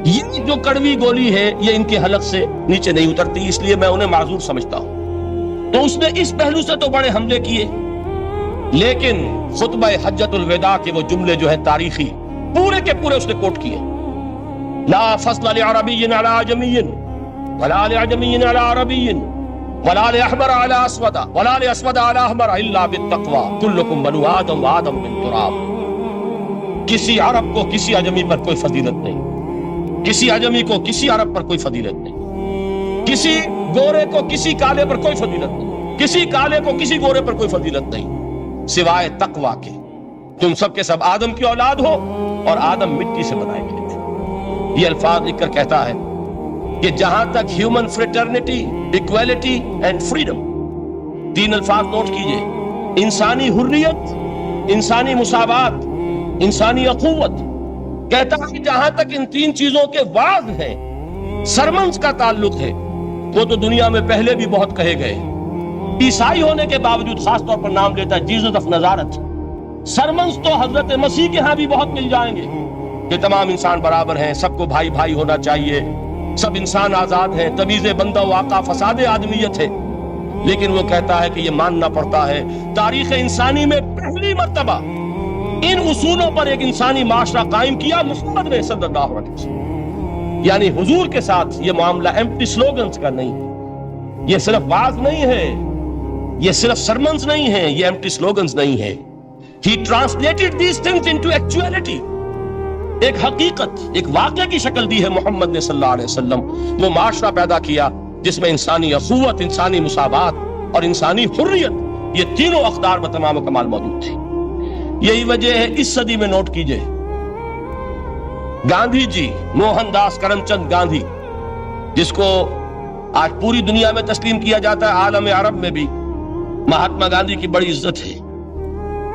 یہ جو کڑوی گولی ہے یہ ان کے حلق سے نیچے نہیں اترتی، اس لیے میں انہیں معذور سمجھتا ہوں۔ تو اس نے اس پہلو سے تو بڑے حملے کیے، لیکن خطبہ حجۃ الوداع کے وہ جملے جو ہے تاریخی، پورے کے پورے اس نے کوٹ کیے، لا فضل لعربی علی عجمی ولا لعجمی علی عربی ولا لأحمر على أسود ولا لأسود على أحمر إلا بالتقوى كلكم بنو آدم وآدم من تراب. کسی عرب کو کسی عجمی پر کوئی فضیلت نہیں، کسی عجمی کو کسی عرب پر کوئی فضیلت نہیں، کسی گورے کو کسی کالے پر کوئی فضیلت نہیں، کسی کالے کو کسی گورے پر کوئی فضیلت نہیں سوائے تقوی کے. تم سب کے سب آدم کی اولاد ہو اور آدم مٹی سے بنائے گئے تھے. یہ الفاظ لکھ کر کہتا ہے کہ جہاں تک human fraternity, equality and freedom, تین الفاظ نوٹ کیجئے، انسانی حریت، انسانی مساوات، انسانی اخوت، کہتا ہے کہ جہاں تک ان تین چیزوں کے وعد ہیں، سرمنس کا تعلق ہے، وہ تو دنیا میں پہلے بھی بہت کہے گئے. عیسائی ہونے کے باوجود خاص طور پر نام لیتا ہے جیزس آف نزارت. سرمنس تو حضرت مسیح کے ہاں بھی بہت مل جائیں گے کہ تمام انسان برابر ہیں، سب کو بھائی بھائی ہونا چاہیے، سب انسان آزاد ہیں، تمیز بندہ و آقا فساد آدمیت ہے. لیکن وہ کہتا ہے کہ یہ ماننا پڑتا ہے تاریخ انسانی میں پہلی مرتبہ ان اصولوں پر ایک انسانی معاشرہ قائم کیا محمد نے صلی اللہ علیہ وسلم. یعنی حضور کے ساتھ یہ معاملہ ایمپٹی سلوگنز کا نہیں ہے، یہ صرف واز نہیں ہے، یہ صرف سرمنز نہیں ہے، یہ ایمپٹی سلوگنز نہیں ہے. He translated these things into actuality. ایک حقیقت، ایک واقعہ کی شکل دی ہے محمد نے صلی اللہ علیہ وسلم. وہ معاشرہ پیدا کیا جس میں انسانی اخوت، انسانی مساوات اور انسانی حریت، یہ تینوں اقدار و تمام و کمال موجود تھے. یہی وجہ ہے اس صدی میں نوٹ کیجئے گاندھی جی، موہن داس کرم چند گاندھی، جس کو آج پوری دنیا میں تسلیم کیا جاتا ہے، عالم عرب میں بھی مہاتما گاندھی کی بڑی عزت ہے.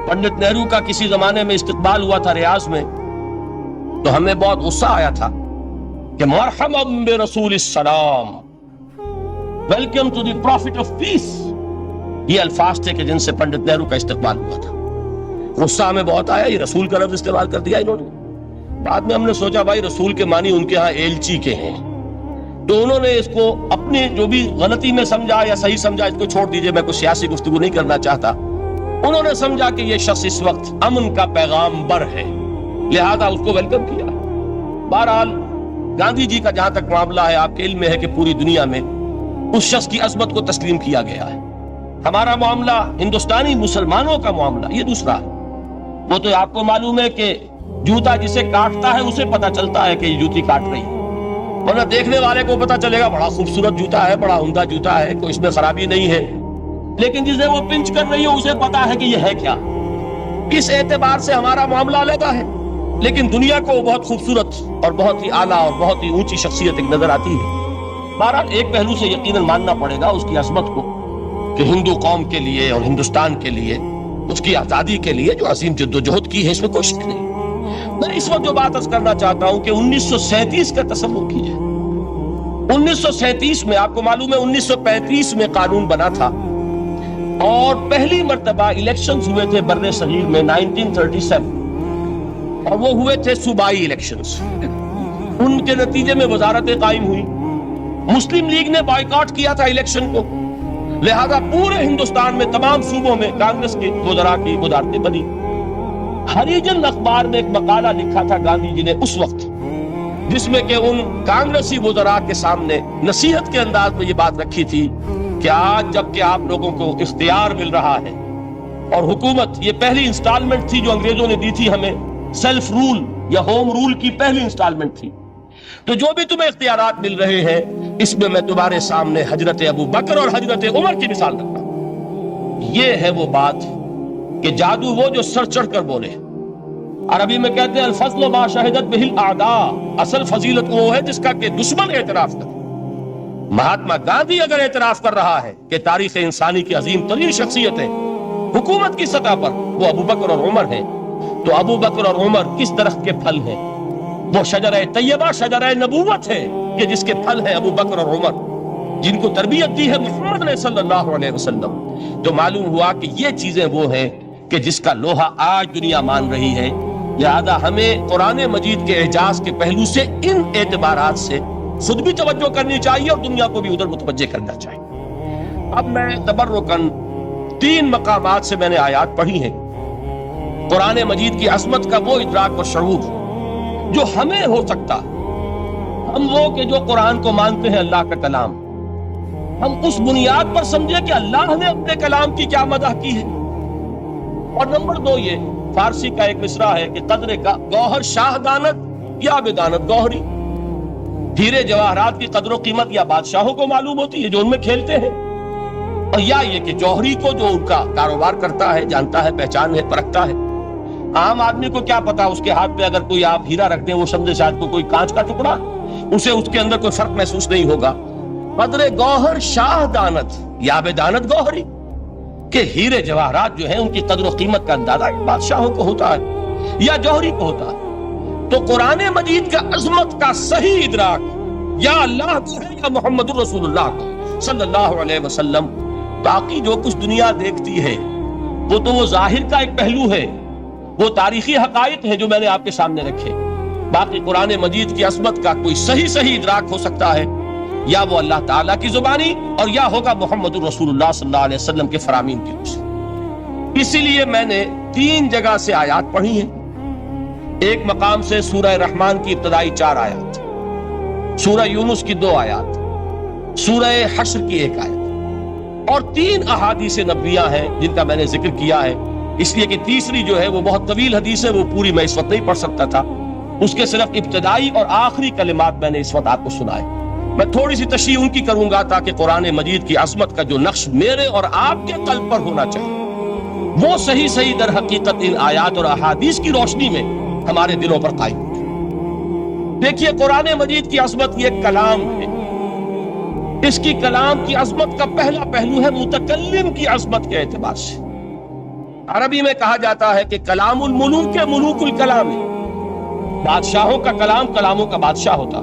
پنڈت نہرو کا کسی زمانے میں استقبال ہوا تھا ریاض میں، تو ہمیں بہت غصہ آیا تھا کہ مرحبا برسول السلام، welcome to the prophet of peace. یہ الفاظ تھے کہ جن سے پنڈت نہرو کا استقبال ہوا تھا. غصہ ہمیں بہت آیا، یہ رسول کا لفظ استعمال کر دیا انہوں نے. بعد میں ہم نے سوچا بھائی رسول کے معنی ان کے ہاں ایلچی کے ہیں، تو انہوں نے اس کو اپنی جو بھی غلطی میں سمجھا یا صحیح سمجھا، اس کو چھوڑ دیجئے، میں کوئی سیاسی گفتگو نہیں کرنا چاہتا. انہوں نے سمجھا کہ یہ شخص اس وقت امن کا پیغام بر ہے، لہذا اس کو ویلکم کیا. بہرحال گاندھی جی کا جہاں تک معاملہ ہے، آپ کے علم میں ہے کہ پوری دنیا میں اس شخص کی عظمت کو تسلیم کیا گیا ہے. ہمارا معاملہ ہندوستانی مسلمانوں کا معاملہ یہ دوسرا ہے. وہ تو آپ کو معلوم ہے کہ جوتا جسے کاٹتا ہے اسے پتا چلتا ہے کہ یہ جوتی کاٹ رہی ہے، ورنہ دیکھنے والے کو پتا چلے گا بڑا خوبصورت جوتا ہے، بڑا عمدہ جوتا ہے، کوئی اس میں خرابی نہیں ہے. لیکن جسے وہ پنچ کر رہی ہے اسے پتا ہے کہ یہ ہے کیا. اس اعتبار سے ہمارا معاملہ علیحدہ ہے، لیکن دنیا کو بہت خوبصورت اور بہت ہی اعلیٰ اور بہت ہی اونچی شخصیت ایک نظر آتی ہے. بہرحال ایک پہلو سے یقیناً ماننا پڑے گا اس کی عظمت کو کہ ہندو قوم کے لیے اور ہندوستان کے لیے، اس کی آزادی کے لیے جو عظیم جد و جہد کی ہے، اس میں کوئی شک نہیں. میں اس وقت جو بات عرض کرنا چاہتا ہوں کہ 1937 کا تصور کیجیے. 1937 میں آپ کو معلوم ہے 1935 میں قانون بنا تھا اور پہلی مرتبہ الیکشنز ہوئے تھے بر صغیر میں 1937، اور وہ ہوئے تھے صوبائی الیکشنز. ان کے نتیجے میں وزارتیں قائم ہوئی. مسلم لیگ نے بائیکاٹ کیا تھا الیکشن کو، لہذا پورے ہندوستان میں تمام صوبوں میں کانگریس کی وزراء کی وزارتیں بنی. ہریجن اخبار میں ایک مقالہ لکھا تھا گاندھی جی نے اس وقت، جس میں کہ ان کانگریسی وزراء کے سامنے نصیحت کے انداز میں یہ بات رکھی تھی کہ آج جب کہ آپ لوگوں کو اختیار مل رہا ہے اور حکومت، یہ پہلی انسٹالمنٹ تھی جو انگریزوں نے دی تھی ہمیں، سیلف رول یا ہوم رول کی پہلی انسٹالمنٹ تھی، تو جو بھی تمہیں اختیارات مل رہے ہیں اس میں میں تمہارے سامنے حضرت ابو بکر اور حضرت عمر کی مثال رکھتا ہوں. یہ ہے وہ بات کہ جادو وہ جو سر چڑھ کر بولے. عربی میں کہتے ہیں الفضل ما شہدت بہ الاعداء، اصل فضیلت وہ ہے جس کا کہ دشمن اعتراف کرے. مہاتما گاندھی اگر اعتراف کر رہا ہے کہ تاریخ انسانی کی عظیم ترین شخصیتیں حکومت کی سطح پر وہ ابو بکر اور عمر ہیں، تو ابو بکر اور عمر کس درخت کے پھل ہیں؟ وہ شجرہ طیبہ، شجرہ نبوت ہے کہ جس کے پھل ہیں ابو بکر اور عمر، جن کو تربیت دی ہے محمد نے صلی اللہ علیہ وسلم. تو معلوم ہوا کہ یہ چیزیں وہ ہیں کہ جس کا لوہا آج دنیا مان رہی ہے. لہذا ہمیں قرآن مجید کے اعجاز کے پہلو سے ان اعتبارات سے خود بھی توجہ کرنی چاہیے اور دنیا کو بھی ادھر متوجہ کرنا چاہیے. اب میں تبرکاً 3 مقامات سے میں نے آیات پڑھی ہیں قرآن مجید کی عظمت کا وہ ادراک اور شعور جو ہمیں ہو سکتا. ہم وہ کہ جو قرآن کو مانتے ہیں اللہ کا کلام، ہم اس بنیاد پر سمجھیں کہ اللہ نے اپنے کلام کی کیا مدح کی ہے۔ اور نمبر 2 یہ فارسی کا ایک مصرع ہے کہ قدر کا گوہر شاہ دانت یا بدانت گوہری، ہیرے جواہرات کی قدر و قیمت یا بادشاہوں کو معلوم ہوتی ہے جو ان میں کھیلتے ہیں، اور یا یہ کہ جوہری کو جو ان کا کاروبار کرتا ہے، جانتا ہے، پہچان ہے، پرکھتا ہے۔ عام آدمی کو کیا پتا، اس کے ہاتھ پہ اگر کوئی آپ ہیرا رکھ دیں وہ سمجھے شاید کوئی کانچ کا ٹکڑا، اسے اس کے اندر کوئی فرق محسوس نہیں ہوگا۔ قدر گوہر شاہ دانت یا بدانت گوہری، کہ ہیرے جواہرات جو ہیں ان کی قدر و قیمت کا اندازہ بادشاہوں کو ہوتا ہے یا جوہری کو ہوتا ہے۔ تو قرآن مجید کا عظمت کا صحیح ادراک یا اللہ کو ہے یا محمد الرسول اللہ کو صلی اللہ علیہ وسلم۔ باقی جو کچھ دنیا دیکھتی ہے وہ تو وہ ظاہر کا ایک پہلو ہے، وہ تاریخی حقائق ہیں جو میں نے آپ کے سامنے رکھے۔ باقی قرآن مجید کی عظمت کا کوئی صحیح ادراک ہو سکتا ہے یا وہ اللہ تعالیٰ کی زبانی اور یا ہوگا محمد الرسول اللہ صلی اللہ علیہ وسلم کے فرامین کی روح سے۔ اسی لیے میں نے 3 جگہ سے آیات پڑھی ہیں۔ ایک مقام سے سورہ رحمان کی ابتدائی 4 آیات، سورہ یونس کی 2 آیات، سورہ حشر کی 1 آیت، اور 3 احادیث نبویہ ہیں جن کا میں نے ذکر کیا ہے، اس لیے کہ تیسری جو ہے وہ بہت طویل حدیث ہے، وہ پوری میں اس وقت نہیں پڑھ سکتا تھا، اس کے صرف ابتدائی اور آخری کلمات میں نے اس وقت آپ کو سنائے۔ میں تھوڑی سی تشریح ان کی کروں گا تاکہ قرآن مجید کی عظمت کا جو نقش میرے اور آپ کے قلب پر ہونا چاہیے وہ صحیح در حقیقت ان آیات اور احادیث کی روشنی میں ہمارے دلوں پر قائم ہو۔ دیکھیے قرآن مجید کی عظمت یہ کلام ہے، اس کی کلام کی عظمت کا پہلا پہلو ہے متکلم کی عظمت کے اعتبار سے۔ عربی میں کہا جاتا ہے کہ کلام الملوک کے ملوک الکلام ہے، بادشاہوں کا کلام کلاموں کا بادشاہ ہوتا۔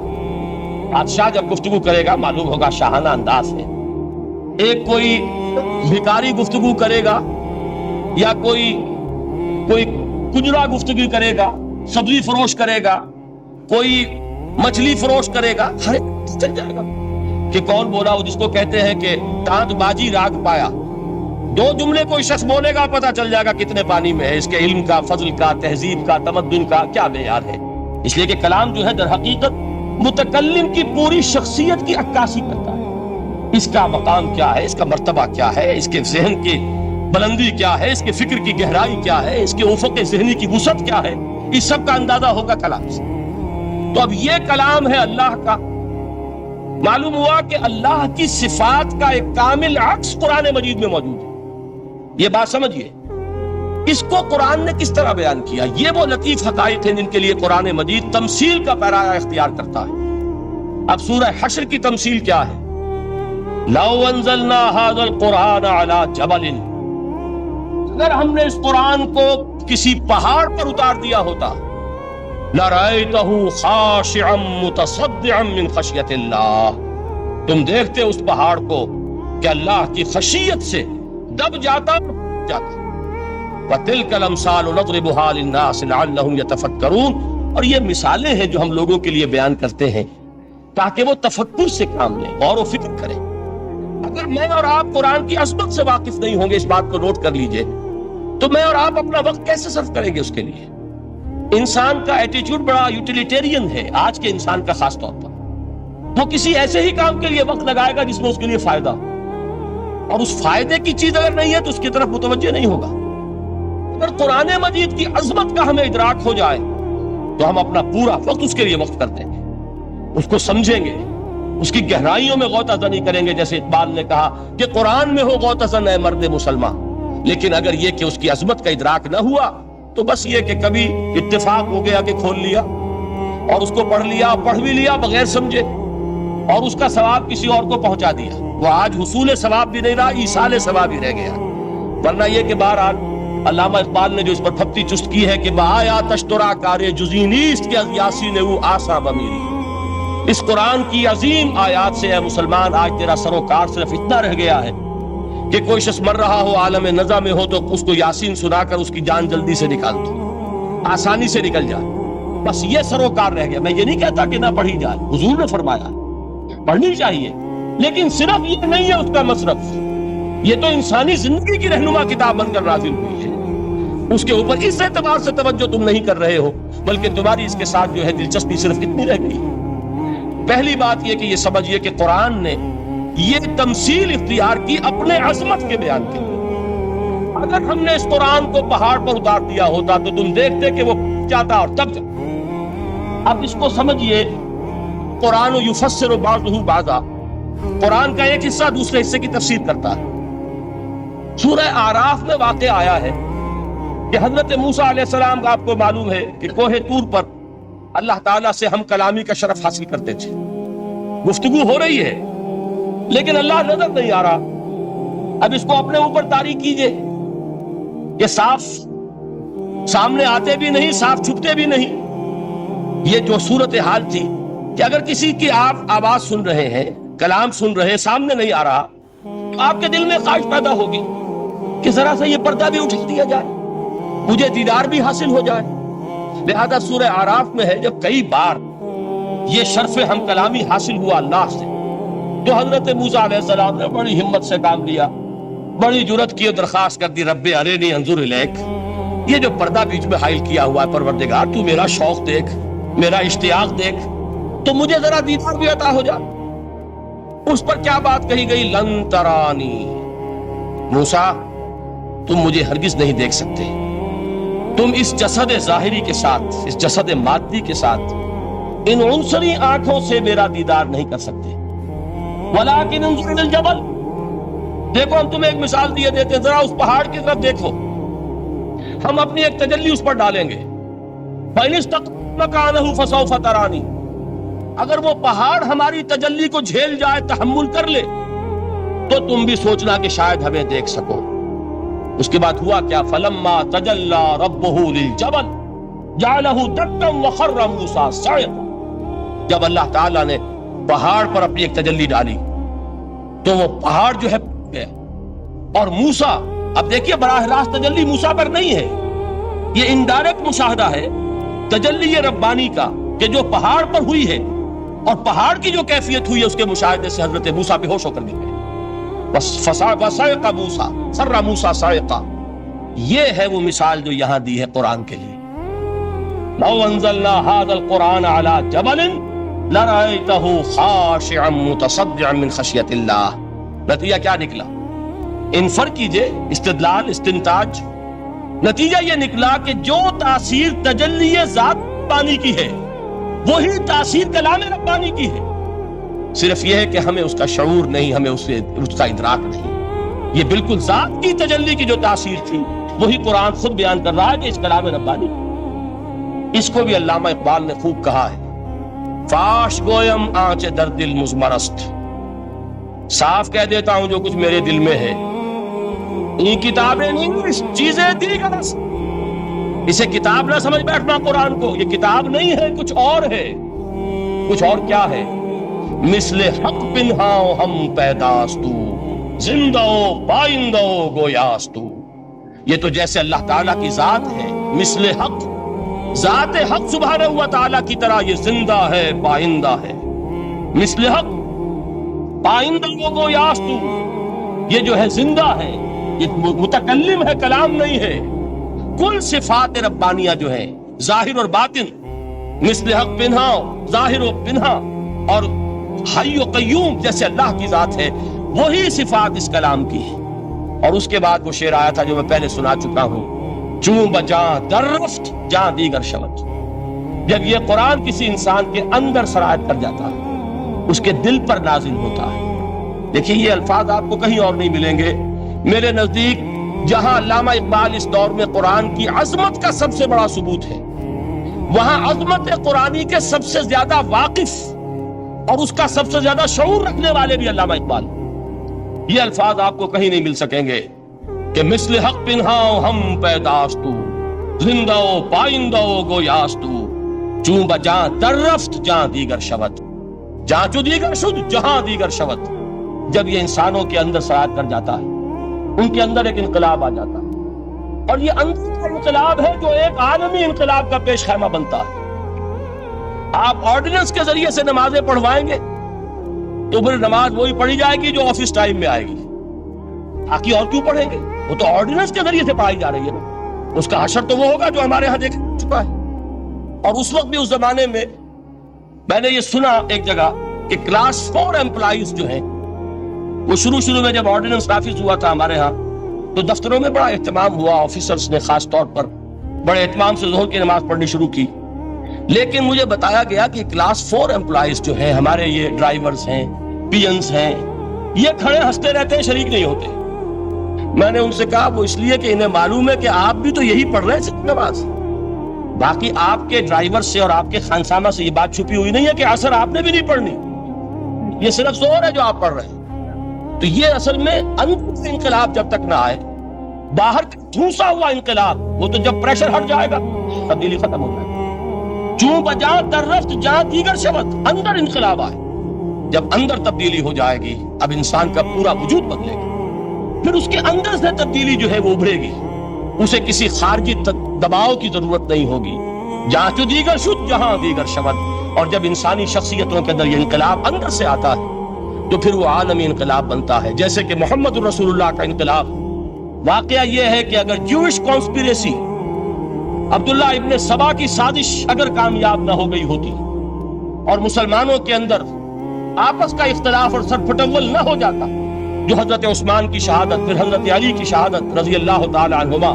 بادشاہ جب گفتگو کرے گا معلوم ہوگا شاہانہ انداز ہے، ایک کوئی بھکاری گفتگو کرے گا یا کوئی کجرا گفتگو کرے گا، سبزی فروش کرے گا، کوئی مچھلی فروش کرے گا، ہر ایک چل جائے گا کہ کون بولا، وہ جس کو کہتے ہیں کہ دانت بازی راگ پایا۔ 2 جملے کوئی شخص بولے گا پتہ چل جائے گا کتنے پانی میں ہے، اس کے علم کا، فضل کا، تہذیب کا، تمدن کا کیا معیار ہے۔ اس لیے کہ کلام جو ہے در حقیقت متکلم کی پوری شخصیت کی عکاسی کرتا ہے، اس کا مقام کیا ہے، اس کا مرتبہ کیا ہے، اس کے ذہن کی بلندی کیا ہے، اس کے فکر کی گہرائی کیا ہے، اس کے افق ذہنی کی وسعت کیا ہے، اس سب کا اندازہ ہوگا کلام سے۔ تو اب یہ کلام ہے اللہ کا، معلوم ہوا کہ اللہ کی صفات کا ایک کامل عکس قرآن مجید میں موجود ہے۔ یہ بات سمجھیے، اس کو قرآن نے کس طرح بیان کیا، یہ وہ لطیف حقائق ہیں جن کے لیے قرآن مجید تمثیل کا پیرایا اختیار کرتا ہے۔ اب سورہ حشر کی تمثیل کیا ہے؟ لو انزلنا هذا القرآن على جبل، اگر ہم نے اس قرآن کو کسی پہاڑ پر اتار دیا ہوتا، لرأيته خاشعا متصدعا من خشیت اللہ، تم دیکھتے اس پہاڑ کو کہ اللہ کی خشیت سے دب جاتا۔ وَتِلْكَ الْأَمْثَالُ نَضْرِبُهَا لِلنَّاسِ لَعَلَّهُمْ يَتَفَكَّرُونَ، اور یہ مثالیں ہیں جو ہم لوگوں کے لیے بیان کرتے ہیں تاکہ وہ تفکر سے کام لیں، غور و فکر کریں۔ اگر میں اور آپ قرآن کی عظمت سے واقف نہیں ہوں گے، اس بات کو نوٹ کر لیجئے، تو میں اور آپ اپنا وقت کیسے صرف کریں گے اس کے لیے؟ انسان کا ایٹیچیوڈ بڑا یوٹیلیٹیرین ہے، آج کے انسان کا خاص طور پر۔ وہ کسی ایسے ہی کام کے لیے وقت لگائے گا جس میں اس کے لیے فائدہ ہو، اور اس فائدے کی چیز اگر نہیں ہے تو اس کی طرف متوجہ نہیں ہوگا۔ اگر قرآن مجید کی عظمت کا ہمیں ادراک ہو جائے تو ہم اپنا پورا وقت اس کے لیے وقف کر دیں گے، اس کو سمجھیں گے، اس کی گہرائیوں میں غوطہ زنی کریں گے، جیسے اقبال نے کہا کہ قرآن میں ہو غوطہ زن اے مرد مسلمان۔ لیکن اگر یہ کہ اس کی عظمت کا ادراک نہ ہوا تو بس یہ کہ کبھی اتفاق ہو گیا کہ کھول لیا اور اس کو پڑھ لیا، پڑھ بھی لیا بغیر سمجھے، اور اس کا ثواب کسی اور کو پہنچا دیا، وہ آج حصول ثواب بھی نہیں رہا، ایصال ثواب ہی رہ گیا۔ ورنہ یہ کہ بہرحال علامہ اقبال نے جو اس پر پھپتی چست کی ہے کہ بآیا تشترا کارے جزی نیست کہ از یاسین او آسا بمیری، اس قرآن کی عظیم آیات سے اے مسلمان آج تیرا سروکار صرف اتنا رہ گیا ہے کہ کوئی شخص مر رہا ہو، عالم نزا میں ہو، تو اس کو یاسین سنا کر اس کی جان جلدی سے نکال دو، آسانی سے نکل جائے، بس یہ سروکار رہ گیا۔ میں یہ نہیں کہتا کہ نہ پڑھی جائے، حضور نے فرمایا پڑھنی چاہیے، لیکن صرف یہ نہیں ہے اس کا مصرف، یہ تو انسانی زندگی کی رہنما کتاب بن کر نازل ہوئی ہے، اس کے اوپر اس اعتبار سے توجہ تم نہیں کر رہے ہو، بلکہ تمہاری اس کے ساتھ جو ہے دلچسپی صرف اتنی رہ گئی۔ پہلی بات یہ کہ یہ سمجھیے کہ قرآن نے یہ تمثیل اختیار کی اپنے عظمت کے بیان کے لیے۔ اگر ہم نے اس قرآن کو پہاڑ پر اتار دیا ہوتا تو تم دیکھتے کہ وہ جاتا اور تب جاتا۔ اب اس کو سمجھیے، قرآن یفسر بعضہ بعضا، قرآن کا ایک حصہ دوسرے حصے کی تفسیر کرتا ہے۔ سورہ اعراف میں واقع آیا ہے کہ حضرت موسیٰ علیہ السلام کا آپ کو معلوم ہے کہ کوہ طور پر اللہ تعالیٰ سے ہم کلامی کا شرف حاصل کرتے تھے، گفتگو ہو رہی ہے لیکن اللہ نظر نہیں آ رہا۔ اب اس کو اپنے اوپر طاری کیجئے کہ صاف سامنے آتے بھی نہیں، صاف چھپتے بھی نہیں۔ یہ جو صورتحال تھی کہ اگر کسی کی آپ آواز سن رہے ہیں، کلام سن رہے ہیں، سامنے نہیں آ رہا، تو آپ کے دل میں خواہش پیدا ہوگی کہ ذرا سا یہ پردہ بھی اٹھا دیا جائے، مجھے دیدار بھی حاصل ہو جائے۔ لہذا سورہ اعراف میں ہے جب کئی بار یہ شرف ہم کلامی حاصل ہوا اللہ سے، تو حضرت موسیٰ علیہ السلام نے بڑی ہمت سے کام لیا، بڑی جرت کی درخواست کر دی، رب ارنی انظر الیک، یہ جو پردہ بیچ میں حائل کیا ہوا ہے پروردگار، تو میرا شوق دیکھ، میرا اشتیاق دیکھ، تو مجھے ذرا دیدار بھی عطا ہو جائے۔ اس پر کیا بات کہی گئی؟ لن ترانی، موسیٰ تم مجھے ہرگز نہیں دیکھ سکتے، تم اس جسد ظاہری کے ساتھ، اس جسد مادی کے ساتھ، ان عنصری آنکھوں سے میرا دیدار نہیں کر سکتے۔ ولیکن انظر الی الجبل، دیکھو ہم تمہیں ایک مثال دیے دیتے، ذرا اس پہاڑ کی طرف دیکھو، ہم اپنی ایک تجلی اس پر ڈالیں گے۔ فَإِنِ اسْتَقَامَ مَكَانَهُ فَسَوْفَ تَرَانِی، اگر وہ پہاڑ ہماری تجلی کو جھیل جائے، تحمل کر لے، تو تم بھی سوچنا کہ شاید ہمیں دیکھ سکو۔ اس کے بعد ہوا کیا؟ فَلَمَّا تَجَلَّى رَبُّهُ لِلْجَبَلِ جَعَلَهُ دَكًّا وَخَرَّ مُوسَىٰ صَعِقًا، جب اللہ تعالیٰ نے پہاڑ پر اپنی ایک تجلی ڈالی تو وہ پہاڑ جو ہے گیا، اور موسیٰ، اب دیکھیے براہ راست تجلی موسیٰ پر نہیں ہے، یہ انڈائریکٹ مشاہدہ ہے تجلی ربانی کا کہ جو پہاڑ پر ہوئی ہے، اور پہاڑ کی جو کیفیت ہوئی ہے اس کے مشاہدے سے حضرت موسیٰ بے ہوش ہو کر گر گئے۔ وَصَعِقَ مُوسَىٰ صَرَّ مُوسَىٰ صَعِقًا، یہ ہے وہ مثال جو یہاں دی ہے قرآن کے لیے۔ لَوْ أَنزَلْنَا هَذَا الْقُرْآنَ عَلَىٰ جَبَلٍ لَرَأَيْتَهُ خَاشِعًا مُتَصَدِّعًا مِّنْ خَشْيَةِ اللَّهِ، نتیجہ کیا نکلا؟ انفر کیجئے، استدلال، استنتاج، نتیجہ یہ نکلا کہ جو تاثیر تجلی ذات ربانی کی ہے وہی تاثیر کلام ربانی کی ہے، صرف یہ ہے کہ ہمیں اس کا شعور نہیں، ہمیں اس کا ادراک نہیں۔ یہ بالکل ذات کی تجلی کی جو تاثیر تھی وہی قرآن خود بیان کر رہا ہے کہ اس کلام ربانی۔ اس کو بھی علامہ اقبال نے خوب کہا ہے، فاش گویم آنچ در دل مزمرست، صاف کہہ دیتا ہوں جو کچھ میرے دل میں ہے، یہ کتابیں نہیں، چیزیں دیگر، اسے کتاب نہ سمجھ بیٹھنا قرآن کو، یہ کتاب نہیں ہے، کچھ اور ہے۔ کچھ اور کیا ہے؟ مثل حق پنہاؤ ہم پیداستو، زندہ پائندہ گویاستو، یہ تو جیسے اللہ تعالیٰ کی ذات ہے، مثل حق، ذات حق سبحانہ و تعالیٰ کی طرح یہ زندہ ہے، پائندہ ہے، مثل حق پائندہ گویاستو، یہ جو ہے زندہ ہے، یہ متکلم ہے، کلام نہیں ہے۔ کل صفات ربانیہ جو ہے ظاہر اور باطن، مثل حق پنہا، ظاہر و پنہا، اور حی و قیوم جیسے اللہ کی ذات ہے، وہی صفات اس کلام کی ہے۔ اور اس کے بعد وہ شعر آیا تھا جو میں پہلے سنا چکا ہوں، چوں بجاں در رفت جاں دیگر شود، جب یہ قرآن کسی انسان کے اندر سرایت کر جاتا ہے، اس کے دل پر نازل ہوتا ہے۔ دیکھیے یہ الفاظ آپ کو کہیں اور نہیں ملیں گے۔ میرے نزدیک جہاں علامہ اقبال اس دور میں قرآن کی عظمت کا سب سے بڑا ثبوت ہے، وہاں عظمت قرآنی کے سب سے زیادہ واقف اور اس کا سب سے زیادہ شعور رکھنے والے بھی علامہ اقبال۔ یہ الفاظ آپ کو کہیں نہیں مل سکیں گے کہ مثل حق پنہاؤ ہم پیداستو، زندہ پائندہ گویاستو، چوں بجاں در رفت جہاں دیگر شود، جہاں چو دیگر شد جہاں دیگر شود۔ جب یہ انسانوں کے اندر سرایت کر جاتا ہے، ان کے اندر ایک انقلاب آ جاتا ہے، اور یہ اندر کا انقلاب ہے جو ایک عالمی انقلاب کا پیش خیمہ بنتا ہے۔ آپ آرڈیننس کے ذریعے سے نمازیں پڑھوائیں گے تو پھر نماز وہی پڑھی جائے گی جو آفس ٹائم میں آئے گی، باقی اور کیوں پڑھیں گے؟ وہ تو آرڈیننس کے ذریعے سے پڑھائی جا رہی ہے نا۔ اس کا حشر تو وہ ہوگا جو ہمارے ہاں دیکھ چکا ہے۔ اور اس وقت بھی، اس زمانے میں، میں نے یہ سنا ایک جگہ کہ کلاس 4 امپلائیز جو ہیں وہ شروع میں جب آرڈیننس نافذ ہوا تھا ہمارے ہاں تو دفتروں میں بڑا اہتمام ہوا، آفیسرز نے خاص طور پر بڑے اہتمام سے ظہر کی نماز پڑھنی شروع کی. لیکن مجھے بتایا گیا کہ کلاس 4 امپلائیز جو ہیں ہمارے، یہ ڈرائیورز ہیں، پینز ہیں، یہ کھڑے ہنستے رہتے ہیں، شریک نہیں ہوتے. میں نے ان سے کہا وہ اس لیے کہ انہیں معلوم ہے کہ آپ بھی تو یہی پڑھ رہے ہیں نماز، باقی آپ کے ڈرائیور سے اور آپ کے خانسامہ سے یہ بات چھپی ہوئی نہیں ہے کہ عصر آپ نے بھی نہیں پڑھنی، یہ صرف زور ہے جو آپ پڑھ رہے ہیں. تو یہ اصل میں اندر سے انقلاب جب تک نہ آئے، باہر ٹھوسا ہوا انقلاب، وہ تو جب پریشر ہٹ جائے گا تبدیلی ختم ہو جائے گا. چوں بجا در رفت جہاں دیگر شبت، اندر انقلاب آئے. جب اندر تبدیلی ہو جائے گی اب انسان کا پورا وجود بدلے گا، پھر اس کے اندر سے تبدیلی جو ہے وہ ابھرے گی، اسے کسی خارجی دباؤ کی ضرورت نہیں ہوگی. جہاں جو دیگر شد جہاں دیگر شبت. اور جب انسانی شخصیتوں کے اندر یہ انقلاب اندر سے آتا ہے تو پھر وہ عالمی انقلاب بنتا ہے. جیسے کہ محمد رسول اللہ کا انقلاب. واقعہ یہ ہے کہ اگر جوش کانسپیریسی، عبداللہ ابن سبا کی سازش اگر کامیاب نہ ہو گئی ہوتی اور مسلمانوں کے اندر آپس کا اختلاف اور سرپھٹول نہ ہو جاتا، جو حضرت عثمان کی شہادت، پھر حضرت علی کی شہادت رضی اللہ تعالی عنہما،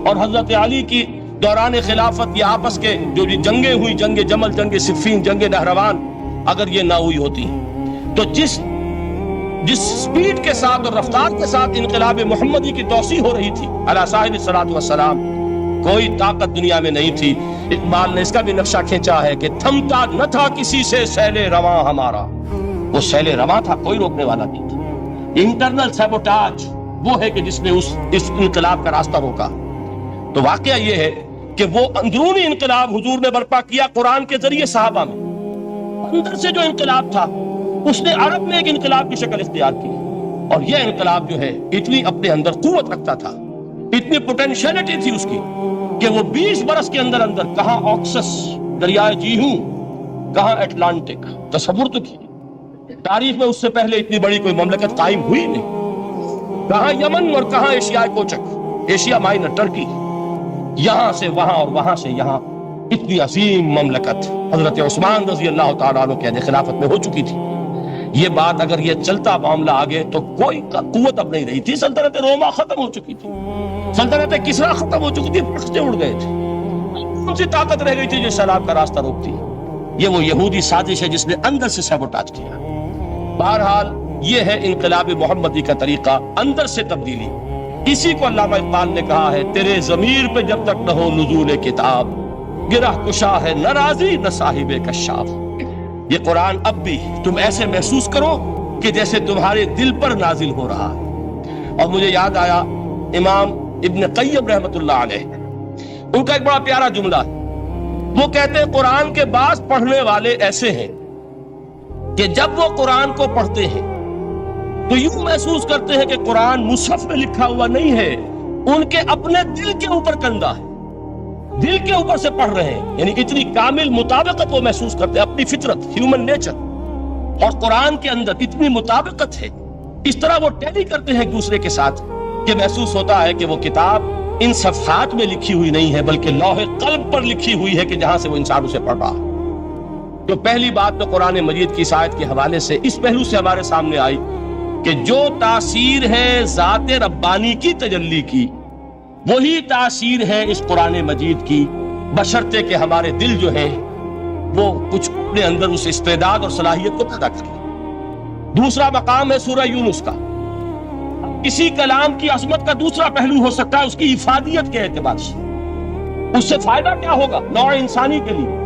اور حضرت علی کی دوران خلافت یہ آپس کے جو جنگیں ہوئی، جنگ جمل، جنگ صفین، جنگ نہروان، اگر یہ نہ ہوئی ہوتی تو جس سپیڈ کے ساتھ اور رفتار کے ساتھ انقلاب محمدی کی توسیع ہو رہی تھی علی صاحب الصلاۃ والسلام، کوئی طاقت دنیا میں نہیں تھی. اقبال نے اس کا بھی نقشہ کھینچا ہے کہ تھمتا نہ تھا کسی سے سیل رواں ہمارا. وہ سیل رواں تھا، کوئی روکنے والا نہیں تھا. انٹرنل سیبوٹاج وہ ہے کہ جس نے اس انقلاب کا راستہ روکا. تو واقعہ یہ ہے کہ وہ اندرونی انقلاب حضور نے برپا کیا قرآن کے ذریعے صحابہ میں. اندر سے جو انقلاب تھا اس نے عرب میں ایک انقلاب کی شکل اختیار کی، اور یہ انقلاب جو ہے اتنی اپنے اندر قوت رکھتا تھا، اتنی پوٹینشیلٹی تھی اس کی کہ وہ 20 برس کے اندر کہاں آکسس دریائے جیہوں، کہاں اٹلانٹک. تصور تو کیجیے، تاریخ میں اس سے پہلے اتنی بڑی کوئی مملکت قائم ہوئی نہیں. کہاں یمن اور کہاں ایشیا کوچک، ایشیا مائنر، ٹرکی، یہاں سے وہاں اور وہاں سے یہاں. اتنی عظیم مملکت حضرت عثمان رضی اللہ تعالیٰ عنہ کے خلافت میں ہو چکی تھی. یہ بات اگر یہ چلتا معاملہ آگے تو کوئی قوت اب نہیں رہی تھی. سلطنت روما ختم ہو چکی تھی، سلطنت کسرا ختم ہو چکی تھی، پرختے اڑ گئے تھے. کون سی طاقت رہ گئی تھی جو سیلاب کا راستہ روکتی؟ یہ وہ یہودی سازش ہے جس نے اندر سے سیبوٹاج کیا. بہرحال یہ ہے انقلاب محمدی کا طریقہ، اندر سے تبدیلی. اسی کو علامہ اقبال نے کہا ہے، تیرے ضمیر پہ جب تک نہ ہو نزول کتاب، گرہ کشا ہے نہ راضی نہ صاحب کشاف. یہ قرآن اب بھی تم ایسے محسوس کرو کہ جیسے تمہارے دل پر نازل ہو رہا ہے. اور مجھے یاد آیا امام ابن قیم رحمت اللہ علیہ، ان کا ایک بڑا پیارا جملہ ہے. وہ کہتے ہیں قرآن کے بعض پڑھنے والے ایسے ہیں کہ جب وہ قرآن کو پڑھتے ہیں تو یوں محسوس کرتے ہیں کہ قرآن مصحف میں لکھا ہوا نہیں ہے، ان کے اپنے دل کے اوپر کندہ ہے، دل کے اوپر سے پڑھ رہے ہیں. یعنی اتنی کامل مطابقت وہ محسوس کرتے ہیں، اپنی فطرت، ہیومن نیچر اور قرآن کے اندر اتنی مطابقت ہے. اس طرح وہ ٹیلی کرتے ہیں ایک دوسرے کے ساتھ کہ محسوس ہوتا ہے کہ وہ کتاب ان صفحات میں لکھی ہوئی نہیں ہے بلکہ لوح قلب پر لکھی ہوئی ہے کہ جہاں سے وہ انسان اسے پڑھ رہا ہے. تو پہلی بات تو قرآن مجید کی اس آیت کے حوالے سے اس پہلو سے ہمارے سامنے آئی کہ جو تاثیر ہے ذات ربانی کی تجلی کی، وہی تاثیر ہے اس قرآن مجید کی، بشرطے کہ ہمارے دل جو ہے وہ کچھ اپنے اندر اس استعداد اور صلاحیت کو پیدا کرے. دوسرا مقام ہے سورہ یونس کا. کسی کلام کی عظمت کا دوسرا پہلو ہو سکتا ہے اس کی افادیت کے اعتبار سے. اس سے فائدہ کیا ہوگا نوع انسانی کے لیے؟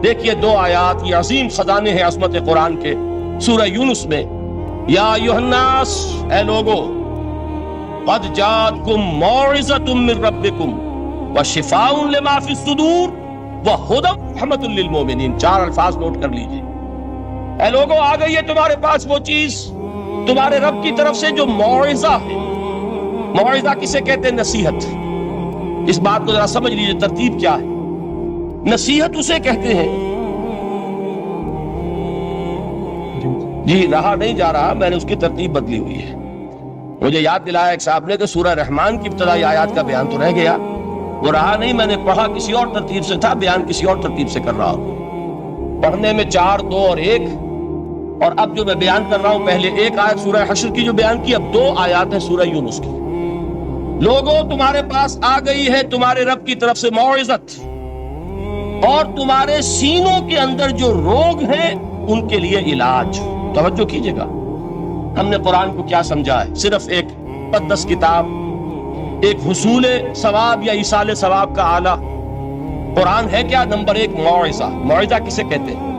دیکھیے 2 آیات، یہ عظیم خزانے ہیں عظمت قرآن کے. سورہ یونس میں یا ایھا الناس، اے لوگو، قد جاءتکم موعظۃ من ربکم وشفاء لما فی الصدور وہدی ورحمۃ للمؤمنین. 4 الفاظ نوٹ کر لیجیے. اے لوگو، آ گئی ہے تمہارے پاس وہ چیز تمہارے رب کی طرف سے جو موعظہ ہے. موعظہ کسے کہتے ہیں؟ نصیحت. اس بات کو ذرا سمجھ لیجیے ترتیب کیا ہے. نصیحت اسے کہتے ہیں، جی رہا نہیں جا رہا، میں نے اس کی ترتیب بدلی ہوئی ہے. مجھے یاد دلایا ایک صاحب نے کہ سورہ رحمان کی ابتدائی آیات کا بیان تو رہ گیا، وہ رہا نہیں، میں نے پڑھا کسی اور ترتیب سے تھا، بیان کسی اور ترتیب سے کر رہا ہوں. پڑھنے میں 4، 2 اور 1 اور اب جو میں بیان کر رہا ہوں، پہلے ایک آیت سورہ حشر کی جو بیان کی، اب 2 آیات ہیں سورہ یونس کی۔ لوگوں تمہارے پاس آ گئی ہے تمہارے رب کی طرف سے موعظت، اور تمہارے سینوں کے اندر جو روگ ہیں ان کے لیے علاج۔ توجہ کیجئے گا، ہم نے قرآن کو کیا سمجھا ہے؟ صرف ایک مقدس کتاب، ایک حصول ثواب یا ایصال ثواب کا آلہ۔ قرآن ہے کیا؟ نمبر 1 موعظہ۔ موعظہ کسے کہتے ہیں؟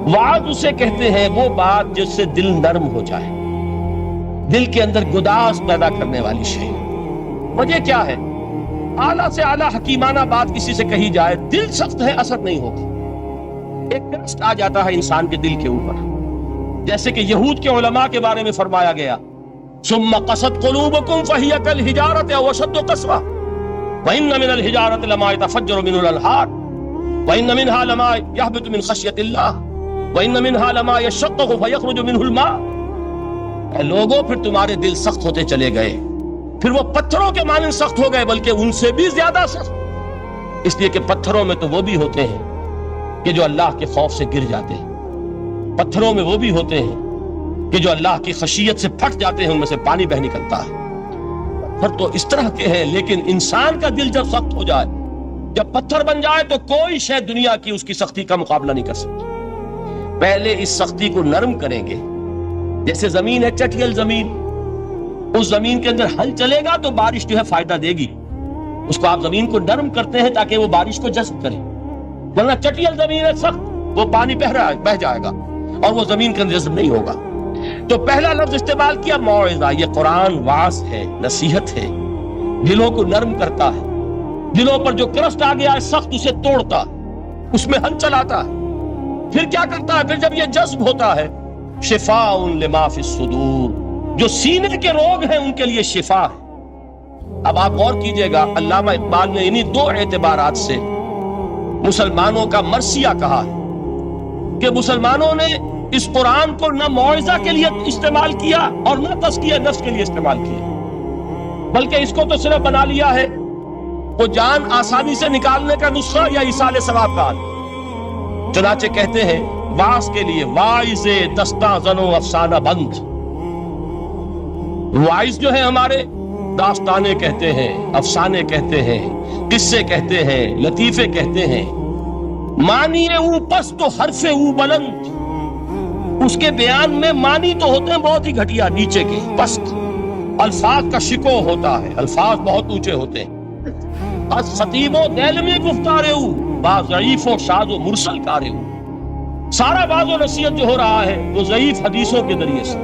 وعظ اسے کہتے ہیں وہ بات جس سے دل نرم ہو جائے، دل کے اندر گداز پیدا کرنے والی شے۔ وجہ کیا ہے؟ اعلیٰ سے اعلیٰ حکیمانہ بات کسی سے کہی جائے، دل سخت ہے، اثر نہیں ہوگا، ایک ٹرسٹ آ جاتا ہے انسان کے دل کے اوپر۔ جیسے کہ یہود کے علماء کے بارے میں فرمایا گیا، ثم قست قلوبکم فہی کالحجارۃ او اشد قسوہ وان من الحجارۃ لما يتفجر منه الانہار وان منها لما يهبط من خشیۃ اللہ وان منها لما يشقق فيخرج منه الماء۔ اے لوگوں، پھر تمہارے دل سخت ہوتے چلے گئے، پھر وہ پتھروں کے مانند سخت ہو گئے، بلکہ ان سے بھی زیادہ سخت، اس لیے کہ پتھروں میں تو وہ بھی ہوتے ہیں کہ جو اللہ کے خوف سے گر جاتے ہیں، پتھروں میں وہ بھی ہوتے ہیں کہ جو اللہ کی خشیت سے پھٹ جاتے ہیں، ان میں سے پانی بہ نکلتا ہے۔ پتھر تو اس طرح کے ہیں، لیکن انسان کا دل جب سخت ہو جائے، جب پتھر بن جائے، تو کوئی شے دنیا کی اس کی سختی کا مقابلہ نہیں کر سکتی۔ پہلے اس سختی کو نرم کریں گے، جیسے زمین ہے چٹیل زمین، اس زمین کے اندر ہل چلے گا تو بارش جو ہے فائدہ دے گی، اس کو آپ زمین کو نرم کرتے ہیں تاکہ وہ بارش کو جذب کرے، ورنہ چٹیل زمین ہے سخت، وہ پانی بہ جائے گا اور وہ زمین کے اندر جذب نہیں ہوگا۔ تو پہلا لفظ استعمال کیا موعظہ۔ یہ قرآن واعظ ہے، نصیحت ہے، دلوں کو نرم کرتا ہے، دلوں پر جو کرسٹ آ گیا ہے سخت اسے توڑتا ہے، اس میں ہل چلاتا ہے۔ پھر کیا کرتا ہے؟ پھر جب یہ جذب ہوتا ہے، شفاء لما فی الصدور، جو سینے کے روگ ہیں ان کے لیے شفا ہے۔ اب آپ غور کیجئے گا، علامہ اقبال نے انہی 2 اعتبارات سے مسلمانوں کا مرثیہ کہا ہے کہ مسلمانوں نے اس قرآن کو نہ موعظہ کے لیے استعمال کیا اور نہ تزکیہ نفس کے لیے استعمال کیا، بلکہ اس کو تو صرف بنا لیا ہے وہ جان آسانی سے نکالنے کا نسخہ یا ایصال ثواب کا آلہ۔ چنانچہ کہتے ہیں واعظ کے لیے واعظ دستاں زنو افسانہ بند۔ واعظ جو ہے ہمارے داستانے کہتے ہیں، افسانے کہتے ہیں، قصے کہتے ہیں، لطیفے کہتے ہیں، معنی او پست تو حرف او بلند، اس کے بیان میں معنی تو ہوتے ہیں بہت ہی گھٹیا، نیچے کے پست، الفاظ کا شکو ہوتا ہے، الفاظ بہت اونچے ہوتے ہیں۔ از خطیب و دیلمی گفتار او با ضعیف و شاذ و مرسل کار او، سارا باز و نصیحت جو ہو رہا ہے وہ ضعیف حدیثوں کے ذریعے سے،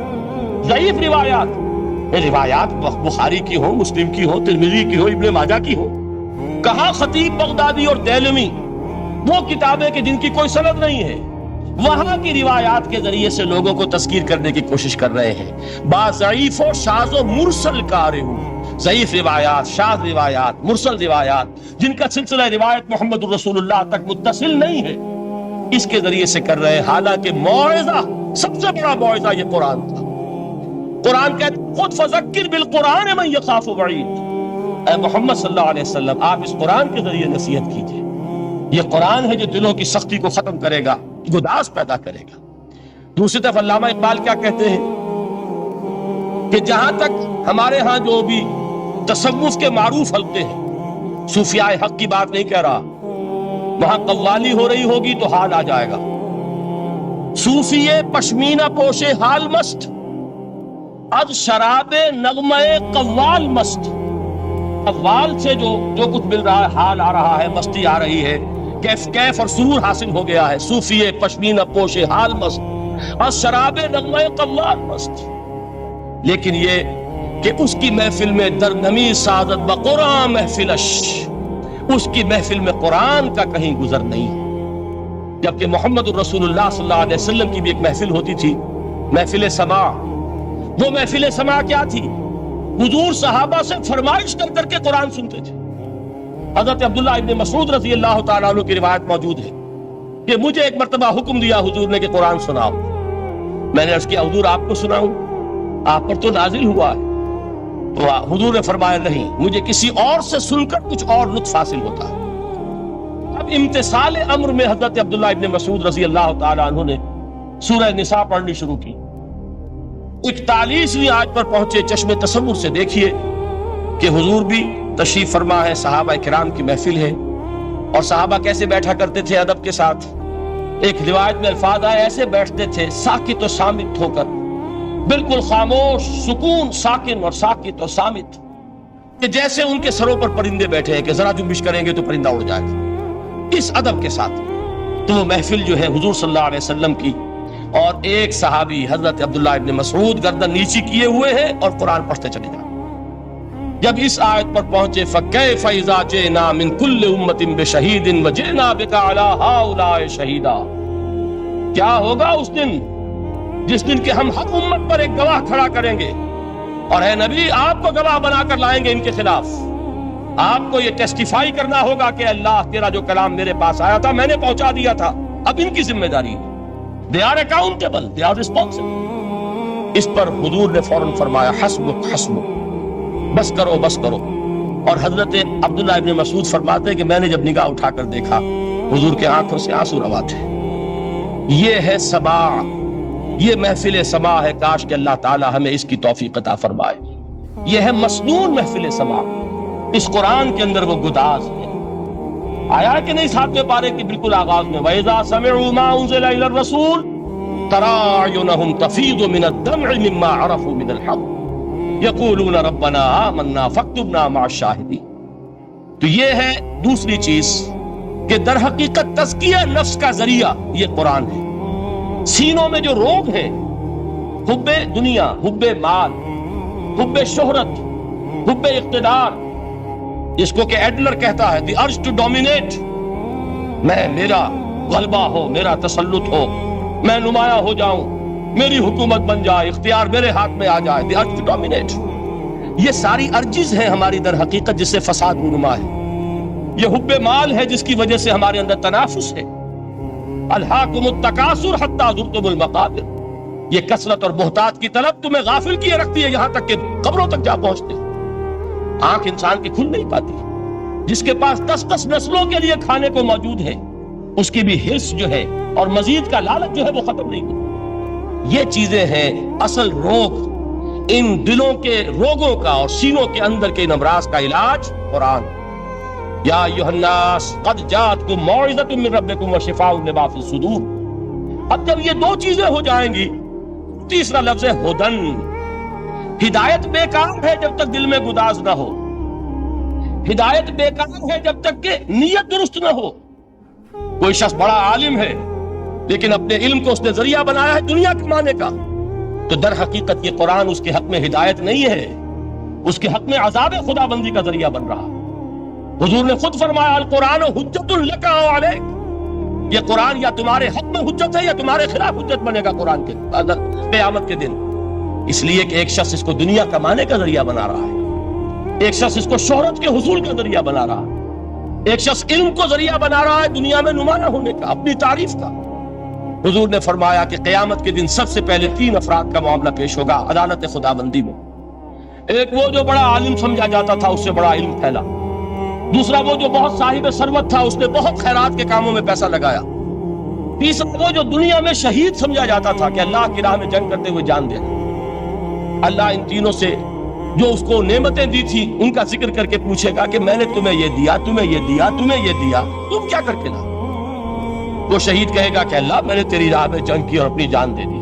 ضعیف روایات بخاری کی ہو، مسلم کی ہو، ترمذی کی ہو، ابن ماجہ کی ہو۔ کہاں خطیب بغدادی اور دیلمی، وہ کتابیں کہ جن کی کوئی سند نہیں ہے، وہاں کی روایات کے ذریعے سے لوگوں کو تذکیر کرنے کی کوشش کر رہے ہیں۔ با ضعیف و شاذ و مرسل کار ہو، ضعیف روایات، شاذ روایات، مرسل روایات جن کا سلسلہ روایت محمد الرسول اللہ تک متصل نہیں ہے، اس کے ذریعے سے کر رہے ہیں۔ حالانکہ موعظہ، سب سے بڑا موعظہ یہ قرآن تھا۔ قرآن کہتے خود فذکر بالقرآن من یخاف وعید، اے محمد صلی اللہ علیہ وسلم آپ اس قرآن کے ذریعے نصیحت کیجئے۔ یہ قرآن ہے جو دلوں کی سختی کو ختم کرے گا، گداز پیدا کرے گا۔ دوسری طرف علامہ اقبال کیا کہتے ہیں کہ جہاں تک ہمارے ہاں جو بھی تصوف کے معروف حلقے ہیں، صوفیاء حق کی بات نہیں کہہ رہا، وہاں قوالی ہو رہی ہوگی تو حال آ جائے گا۔ صوفی پشمینہ پوش حال مست، از شراب نغمہ قوال مست۔ قوال سے جو کچھ مل رہا ہے، حال آ رہا ہے، مستی آ رہی ہے، کیف اور سرور حاصل ہو گیا ہے۔ صوفی پشمینہ پوش حال مست، از شراب نغمہ قوال مست۔ لیکن یہ کہ اس کی محفل میں درنمی سعادت بقرآن محفلش، اس کی محفل میں قرآن کا کہیں گزر نہیں۔ جبکہ محمد الرسول اللہ صلی اللہ علیہ وسلم کی بھی ایک محفل ہوتی تھی، محفل سماع۔ وہ محفل سماع کیا تھی؟ حضور صحابہ سے فرمائش کر کر کے قرآن سنتے تھے۔ حضرت عبداللہ ابن مسعود رضی اللہ تعالیٰ عنہ کی روایت موجود ہے کہ مجھے ایک مرتبہ حکم دیا حضور نے کہ قرآن سناؤ۔ میں نے عرض کیا حضور آپ کو سناؤں؟ آپ پر تو نازل ہوا ہے۔ تو حضور نے فرمایا نہیں، مجھے کسی اور سے سن کر کچھ اور لطف حاصل ہوتا ہے۔ اب امتثال امر میں حضرت عبداللہ ابن مسعود رضی اللہ تعالیٰ عنہ نے سورہ نساء پڑھنی شروع کی. 41ویں آیت پر پہنچے. چشم تصور سے دیکھیے کہ حضور بھی تشریف فرما ہے, صحابہ کرام کی محفل ہے, اور صحابہ کیسے بیٹھا کرتے تھے ادب کے ساتھ. ایک روایت میں الفاظ آئے ایسے بیٹھتے تھے ساکت و صامت ہو کر, بالکل خاموش, سکون, ساکن اور ساکت اور صامت, کہ جیسے ان کے سروں پر پرندے بیٹھے ہیں کہ ذرا جنبش کریں گے تو پرندہ اڑ جائے گا, اس ادب کے ساتھ. تو وہ محفل جو ہے حضور صلی اللہ علیہ وسلم کی, اور ایک صحابی حضرت عبداللہ ابن مسعود گردن نیچی کیے ہوئے ہیں اور قرآن پڑھتے چلے جائیں. جب اس آیت پر پہنچے فَكَيْفَ إِذَا جِئْنَا مِن كُلِّ أُمَّةٍ بِشَهِيدٍ وَجِئْنَا بِكَ عَلَى هَؤُلَاءِ شَهِيدًا, کیا ہوگا اس دن جس دن کہ ہم ہر امت پر ایک گواہ کھڑا کریں گے, اور اے نبی آپ کو گواہ بنا کر لائیں گے ان کے خلاف. آپ کو یہ ٹیسٹیفائی کرنا ہوگا کہ اللہ تیرا جو کلام میرے پاس آیا تھا میں نے پہنچا دیا تھا, اب ان کی ذمہ داری ہے. They are accountable, they are responsible. اس پر حضور نے فوراً فرمایا حسبک حسبک, بس کرو بس کرو. اور حضرت عبداللہ ابن مسعود فرماتے ہیں کہ میں نے جب نگاہ اٹھا کر دیکھا حضور کے آنکھوں سے آنسو روا تھے. یہ ہے سماع, یہ محفل سماع ہے. کاش کہ اللہ تعالی ہمیں اس کی توفیق عطا فرمائے. یہ ہے مسنون محفل سماع. اس قرآن کے اندر وہ گداز ہے. آیا کہ نہیں ساتویں پارے کی بالکل آغاز میں وَإِذَا سَمِعُوا مَا أُنزِلَ إِلَى الرَّسُولِ تَرَىٰ أَعْيُنَهُمْ تَفِيضُ مِنَ الدَّمْعِ مِمَّا عَرَفُوا مِنَ الْحَقِّ يَقُولُونَ رَبَّنَا آمَنَّا فَاكْتُبْنَا مَعَ الشَّاهِدِينَ. تو یہ ہے دوسری چیز کہ در حقیقت تزکیہ نفس کا ذریعہ یہ قرآن ہے. سینوں میں جو روگ ہیں, حب دنیا, حب مال, حب شہرت, حب اقتدار, جس کو کہ ایڈلر کہتا ہے دی ارج ٹو ڈومینیٹ, میرا غلبہ ہو, میرا تسلط ہو, میں نمایاں ہو جاؤں, میری حکومت بن جائے, اختیار میرے ہاتھ میں آ جائے, دی ارج ٹو ڈومینیٹ. یہ ساری ارجز ہیں ہماری در حقیقت جس سے فساد رونما ہے. یہ حب مال ہے جس کی وجہ سے ہمارے اندر تنافس ہے. الہاکم التکاثر حتی زرتم المقابر. یہ کثرت اور بہتات کی طلب تمہیں غافل کیے رکھتی ہے یہاں تک کہ قبروں تک جا پہنچتے. آنکھ انسان کی کھل نہیں پاتی. جس کے پاس 10 نسلوں کے لیے کھانے کو موجود ہے اس کی بھی حرص جو ہے اور مزید کا لالچ جو ہے وہ ختم نہیں ہوتی. یہ چیزیں ہیں اصل روگ. ان دلوں کے روگوں کا اور سینوں کے اندر کے ان امراض کا علاج قرآن. یا ایھا الناس قد جاءتکم موعظۃ من ربکم وشفاء لما فی الصدور. اب جب یہ دو چیزیں ہو جائیں گی, تیسرا لفظ ہے ہدن. ہدایت بیکار ہے جب تک دل میں گداز نہ ہو. ہدایت بیکار ہے جب تک کہ نیت درست نہ ہو. کوئی شخص بڑا عالم ہے لیکن اپنے علم کو اس نے ذریعہ بنایا ہے دنیا کمانے کا, تو در حقیقت یہ قرآن اس کے حق میں ہدایت نہیں ہے, اس کے حق میں عذاب خدا بندی کا ذریعہ بن رہا. حضور نے خود فرمایا القرآن حجت لک او علیک. یہ قرآن یا تمہارے حق میں حجت ہے یا تمہارے خلاف حجت بنے گا قرآن کے قیامت کے دن. اس لیے کہ ایک شخص اس کو دنیا کمانے کا ذریعہ بنا رہا ہے, ایک شخص اس کو شہرت کے حصول کا ذریعہ بنا رہا ہے, ایک شخص علم کو ذریعہ بنا رہا ہے دنیا میں نمایاں ہونے کا, اپنی تعریف کا. حضور نے فرمایا کہ قیامت کے دن سب سے پہلے 3 افراد کا معاملہ پیش ہوگا عدالت خدا بندی میں. ایک وہ جو بڑا عالم سمجھا جاتا تھا, اس سے بڑا علم پھیلا. دوسرا وہ جو بہت صاحب ثروت تھا, اس نے بہت خیرات کے کاموں میں پیسہ لگایا. تیسرا وہ جو دنیا میں شہید سمجھا جاتا تھا کہ اللہ کی راہ میں جنگ کرتے ہوئے جان دے. اللہ ان تینوں سے جو اس کو نعمتیں دی تھی ان کا ذکر کر کے پوچھے گا کہ میں نے تمہیں یہ دیا, تمہیں یہ دیا, تمہیں یہ دیا, تم کیا کر کے لا. وہ شہید کہے گا کہ اللہ میں نے تیری راہ میں جنگ کی اور اپنی جان دے دی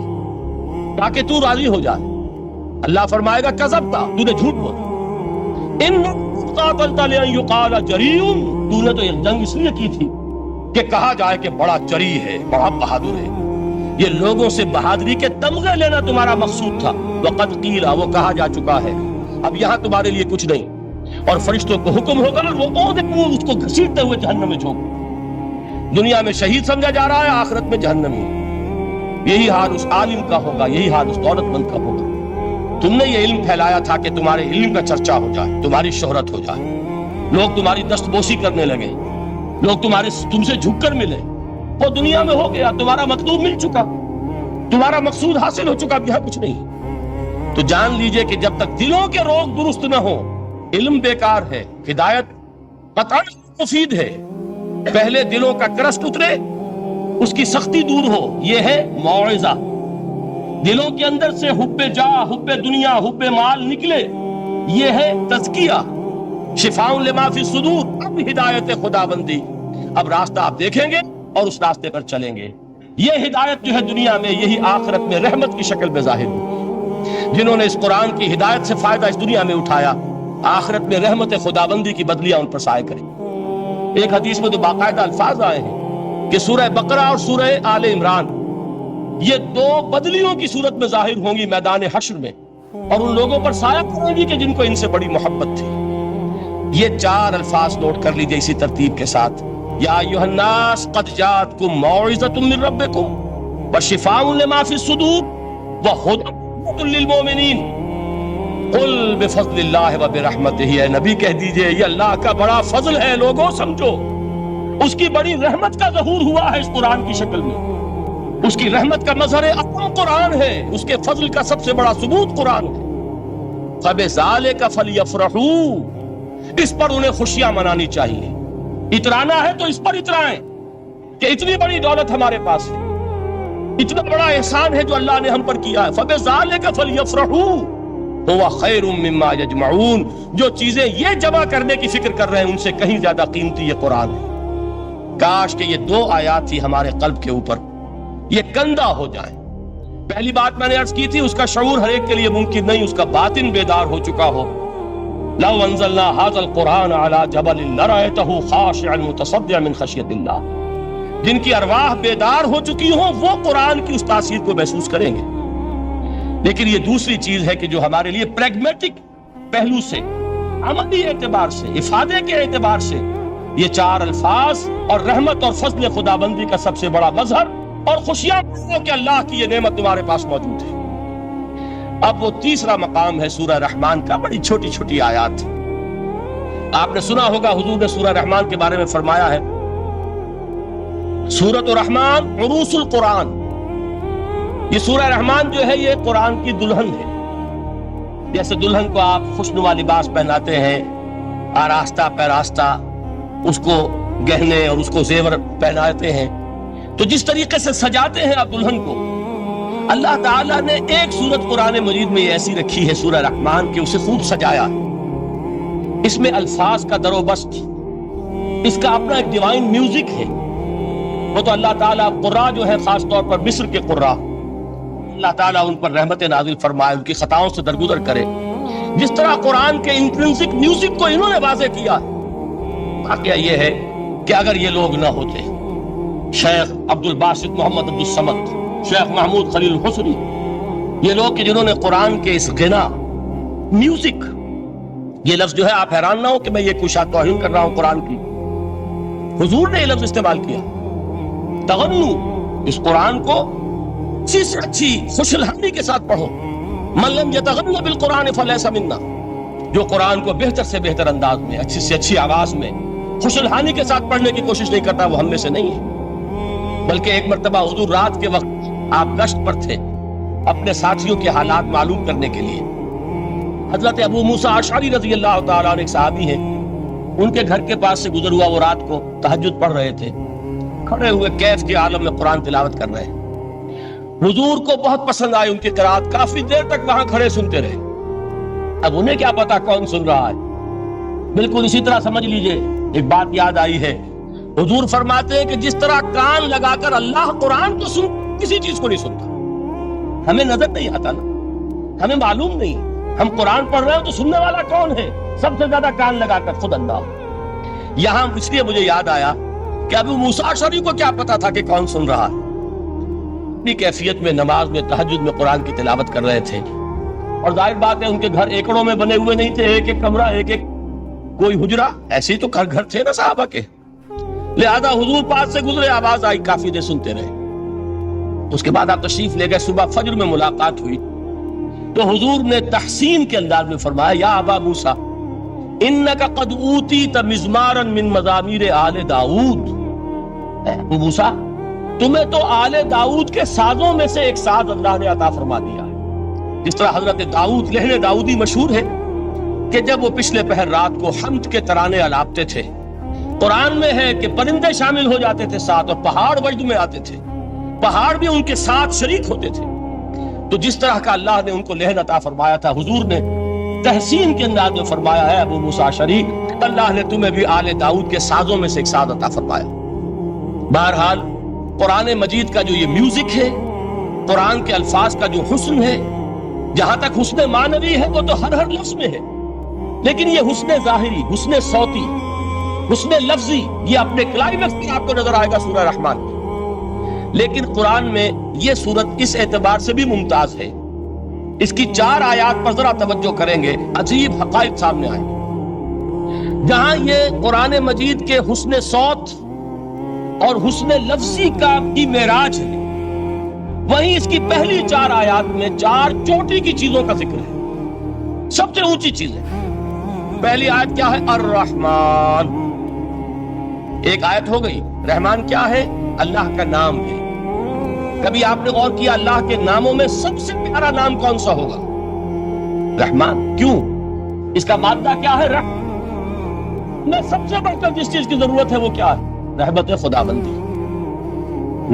تاکہ تو راضی ہو جائے. اللہ فرمائے گا کذبتا, تو نے جھوٹ بولا. ان قاتلت لئن یقال جریء, تو نے تو یہ جنگ اس لیے کی تھی کہ کہا جائے کہ بڑا جری ہے, بڑا بہادر ہے. یہ لوگوں سے بہادری کے تمغے لینا تمہارا مقصود تھا. وقد قیل, وہ کہا جا چکا ہے, اب یہاں تمہارے لیے کچھ نہیں. اور فرشتوں کو حکم ہوگا اور وہ اس کو گھسیٹتے ہوئے جہنم میں جھونک. دنیا میں شہید سمجھا جا رہا ہے, آخرت میں جہنمی. یہی حال اس عالم کا ہوگا, یہی حال اس دولت مند کا ہوگا. تم نے یہ علم پھیلایا تھا کہ تمہارے علم کا چرچا ہو جائے, تمہاری شہرت ہو جائے, لوگ تمہاری دست بوسی کرنے لگے, لوگ تم سے جھک کر ملے. وہ دنیا میں ہو گیا, تمہارا مطلوب مل چکا, تمہارا مقصود حاصل ہو چکا, اب یہاں کچھ نہیں. تو جان لیجئے کہ جب تک دلوں کے روگ درست نہ ہو, علم بیکار ہے, ہدایت قطعاً مفید ہے. پہلے دلوں کا کرسٹ اترے, اس کی سختی دور ہو، یہ ہے موعظہ۔ دلوں کے اندر سے حب جاہ، حب دنیا، حب مال نکلے، یہ ہے تزکیہ۔ شفاء لما فی الصدور، اب ہدایت خدا بندی، اب راستہ آپ دیکھیں گے اور اس راستے پر چلیں گے۔ یہ ہدایت جو ہے دنیا میں، یہی آخرت میں رحمت کی شکل میں ظاہر ہوگی۔ جنہوں نے اس قرآن کی ہدایت سے فائدہ اس دنیا میں اٹھایا، آخرت میں رحمت خداوندی کی بدلیاں ان پر سایہ کریں۔ ایک حدیث میں تو باقاعدہ الفاظ آئے ہیں کہ سورہ بقرہ اور سورہ آل عمران یہ دو بدلیوں کی صورت میں ظاہر ہوں گی میدان حشر میں، اور ان لوگوں پر سایہ کریں گی کہ جن کو ان سے بڑی محبت تھی۔ یہ چار الفاظ نوٹ کر لیجئے اسی ترتیب کے ساتھ: یا ایھا الناس قد جاءتکم موعظۃ من ربکم وشفاء لما فی الصدور وہدی للمؤمنین قل بفضل اللہ وبرحمتہ۔ اے نبی کہہ دیجئے یہ اللہ کا بڑا فضل ہے، لوگوں سمجھو، اس کی بڑی رحمت کا ظہور ہوا ہے اس قرآن کی شکل میں، اس کی رحمت کا مظہر اعظم قرآن ہے، اس کے فضل کا سب سے بڑا ثبوت قرآن ہے۔ فبذالک فلیفرحوا، اس پر انہیں خوشیاں منانی چاہیے۔ اترانا ہے تو اس پر اترائیں کہ اتنی بڑی دولت ہمارے پاس ہے، اتنا بڑا احسان ہے جو اللہ نے ہم پر کیا ہے۔ فبذالک فلیفرحوا هو خیر مما یجمعون، جو چیزیں یہ جمع کرنے کی فکر کر رہے ہیں ان سے کہیں زیادہ قیمتی یہ قرآن ہے۔ کاش کہ یہ دو آیات ہی ہمارے قلب کے اوپر یہ کندہ ہو جائیں۔ پہلی بات میں نے عرض کی تھی، اس کا شعور ہر ایک کے لیے ممکن نہیں، اس کا باطن بیدار ہو چکا ہو۔ لو انزلنا هذا القرآن على جبل لرأيته خاشعا متصدعا من خشیۃ اللہ، جن کی ارواح بیدار ہو چکی ہوں وہ قرآن کی اس تاثیر کو محسوس کریں گے۔ لیکن یہ دوسری چیز ہے کہ جو ہمارے لیے پریگمیٹک پہلو سے، عملی اعتبار سے، افادے کے اعتبار سے یہ چار الفاظ اور رحمت اور فضل خداوندی کا سب سے بڑا مظہر اور خوشیاں کہ اللہ کی یہ نعمت تمہارے پاس موجود ہے۔ اب وہ تیسرا مقام ہے سورہ رحمان کا، بڑی چھوٹی چھوٹی آیات۔ آپ نے سنا ہوگا حضور نے سورہ رحمان کے بارے میں فرمایا ہے، سورۃ الرحمان عروس القرآن۔ یہ سورہ رحمان جو ہے یہ قرآن کی دلہن ہے۔ جیسے دلہن کو آپ خوشنما لباس پہناتے ہیں، آراستہ پیراستہ اس کو گہنے اور اس کو زیور پہناتے ہیں، تو جس طریقے سے سجاتے ہیں آپ دلہن کو، اللہ تعالیٰ نے ایک سورت قرآن مجید میں ایسی رکھی ہے سورہ رحمان کہ اسے خوب سجایا۔ اس میں الفاظ کا در و بست، اس کا اپنا ایک ڈیوائن میوزک ہے۔ وہ تو اللہ تعالیٰ قراء جو ہے، خاص طور پر مصر کے قراء، اللہ تعالیٰ ان پر رحمت نازل فرمائے، ان کی خطاؤں سے درگزر کرے۔ جس طرح قرآن کے انٹرنسک میوزک کو انہوں نے واضح کیا، واقعہ یہ ہے کہ اگر یہ لوگ نہ ہوتے، شیخ عبد الباسط محمد عبد الصمد، شیخ محمود خلیل الحسنی، یہ لوگ کہ جنہوں نے قرآن کے اس غنا، میوزک، یہ لفظ جو ہے آپ حیران نہ ہو کہ میں یہ کوئی شاید توہین کر رہا ہوں قرآن کی، حضور نے یہ لفظ استعمال کیا، تغنو، اس قرآن کو اچھی سے اچھی خوش الحانی کے ساتھ پڑھو۔ من لم یتغن بالقرآن فلیس منا، جو قرآن کو بہتر سے بہتر انداز میں، اچھی سے اچھی آواز میں، خوش الحانی کے ساتھ پڑھنے کی کوشش نہیں کرتا، وہ ہم میں سے نہیں ہے۔ بلکہ ایک مرتبہ حضور رات کے وقت آپ گشت پر تھے اپنے ساتھیوں کے حالات معلوم کرنے کے لیے۔ حضرت ابو موسیٰ اشعری رضی اللہ تعالیٰ عنہ ایک صحابی ہیں، ان کے گھر کے پاس سے گزر ہوا، وہ رات کو تہجد پڑھ رہے تھے، کھڑے ہوئے کیف کے عالم میں قرآن تلاوت کر رہے ہیں۔ حضور کو بہت پسند آئی ان کی قرات، کافی دیر تک وہاں کھڑے سنتے رہے۔ اب انہیں کیا پتا کون سن رہا ہے۔ بالکل اسی طرح سمجھ لیجئے، ایک بات یاد آئی ہے، حضور فرماتے ہیں کہ جس طرح کان لگا کر اللہ قرآن کو سن، کسی چیز کو نہیں سنتا، ہمیں نظر نہیں آتا نا، ہمیں معلوم نہیں، ہم قرآن پڑھ رہے ہیں تو سننے والا کون ہے؟ سب سے زیادہ کان لگا کر خود اللہ۔ یہاں اس لیے مجھے یاد آیا کہ ابو موسیٰ اشعری کو کیا پتا تھا کہ کون سن رہا ہے۔ اپنی کیفیت میں نماز میں تہجد میں قرآن کی تلاوت کر رہے تھے، اور ظاہر بات ہے ان کے گھر ایکڑوں میں بنے ہوئے نہیں تھے، ایک ایک کمرہ، ایک ایک کوئی حجرہ، ایسے ہی تو گھر تھے نا صحابہ کے، لہذا حضور پاس سے گزرے، آواز آئی، کافی دیر سنتے رہے۔ اس کے بعد آپ تشریف لے گئے، صبح فجر میں ملاقات ہوئی تو حضور نے تحسین کے انداز میں فرمایا، یا ابا موسیٰ انک قد اوتیت مزمارا من مزامیر آل داؤد، ابو موسیٰ تمہیں تو آل داؤد کے سازوں میں سے ایک ساز اللہ نے عطا فرما دیا ہے۔ جس طرح حضرت داؤد، لہن داؤدی مشہور ہے کہ جب وہ پچھلے پہر رات کو حمد کے ترانے الاپتے تھے قرآن میں ہے کہ پرندے شامل ہو جاتے تھے ساتھ، اور پہاڑ وجد میں آتے تھے، پہاڑ بھی ان کے ساتھ شریک ہوتے تھے۔ تو جس طرح کا اللہ نے ان کو لہن عطا فرمایا تھا، حضور نے تحسین کے انداز میں فرمایا ہے ابو موسیٰ اشعری، اللہ نے تمہیں بھی آل داؤد کے سازوں میں سے ایک ساز عطا فرمایا۔ بہرحال قرآن مجید کا جو یہ میوزک ہے، قرآن کے الفاظ کا جو حسن ہے، جہاں تک حسن معنوی ہے وہ تو ہر لفظ میں ہے، لیکن یہ حسن ظاہری، حسن صوتی، حسن لفظی، یہ اپنے کلائمیکس میں آپ کو نظر آئے گا سورہ رحمان میں۔ لیکن قرآن میں یہ سورت اس اعتبار سے بھی ممتاز ہے، اس کی 4 آیات پر ذرا توجہ کریں گے، عجیب حقائق سامنے آئیں گے۔ جہاں یہ قرآن مجید کے حسن صوت اور حسن لفظی کا بھی معراج ہے، وہیں اس کی پہلی 4 آیات میں 4 چوٹی کی چیزوں کا ذکر ہے، سب سے اونچی چیز ہے۔ پہلی آیت کیا ہے؟ الرحمن، ایک آیت ہو گئی۔ رحمان کیا ہے؟ اللہ کا نام ہے۔ کبھی آپ نے غور کیا اللہ کے ناموں میں سب سے پیارا نام کون سا ہوگا؟ رحمان۔ کیوں؟ اس کا مادہ کیا ہے؟ رحمت۔ میں سب سے بڑھ کر جس چیز کی ضرورت ہے وہ کیا ہے؟ رحمت خداوندی۔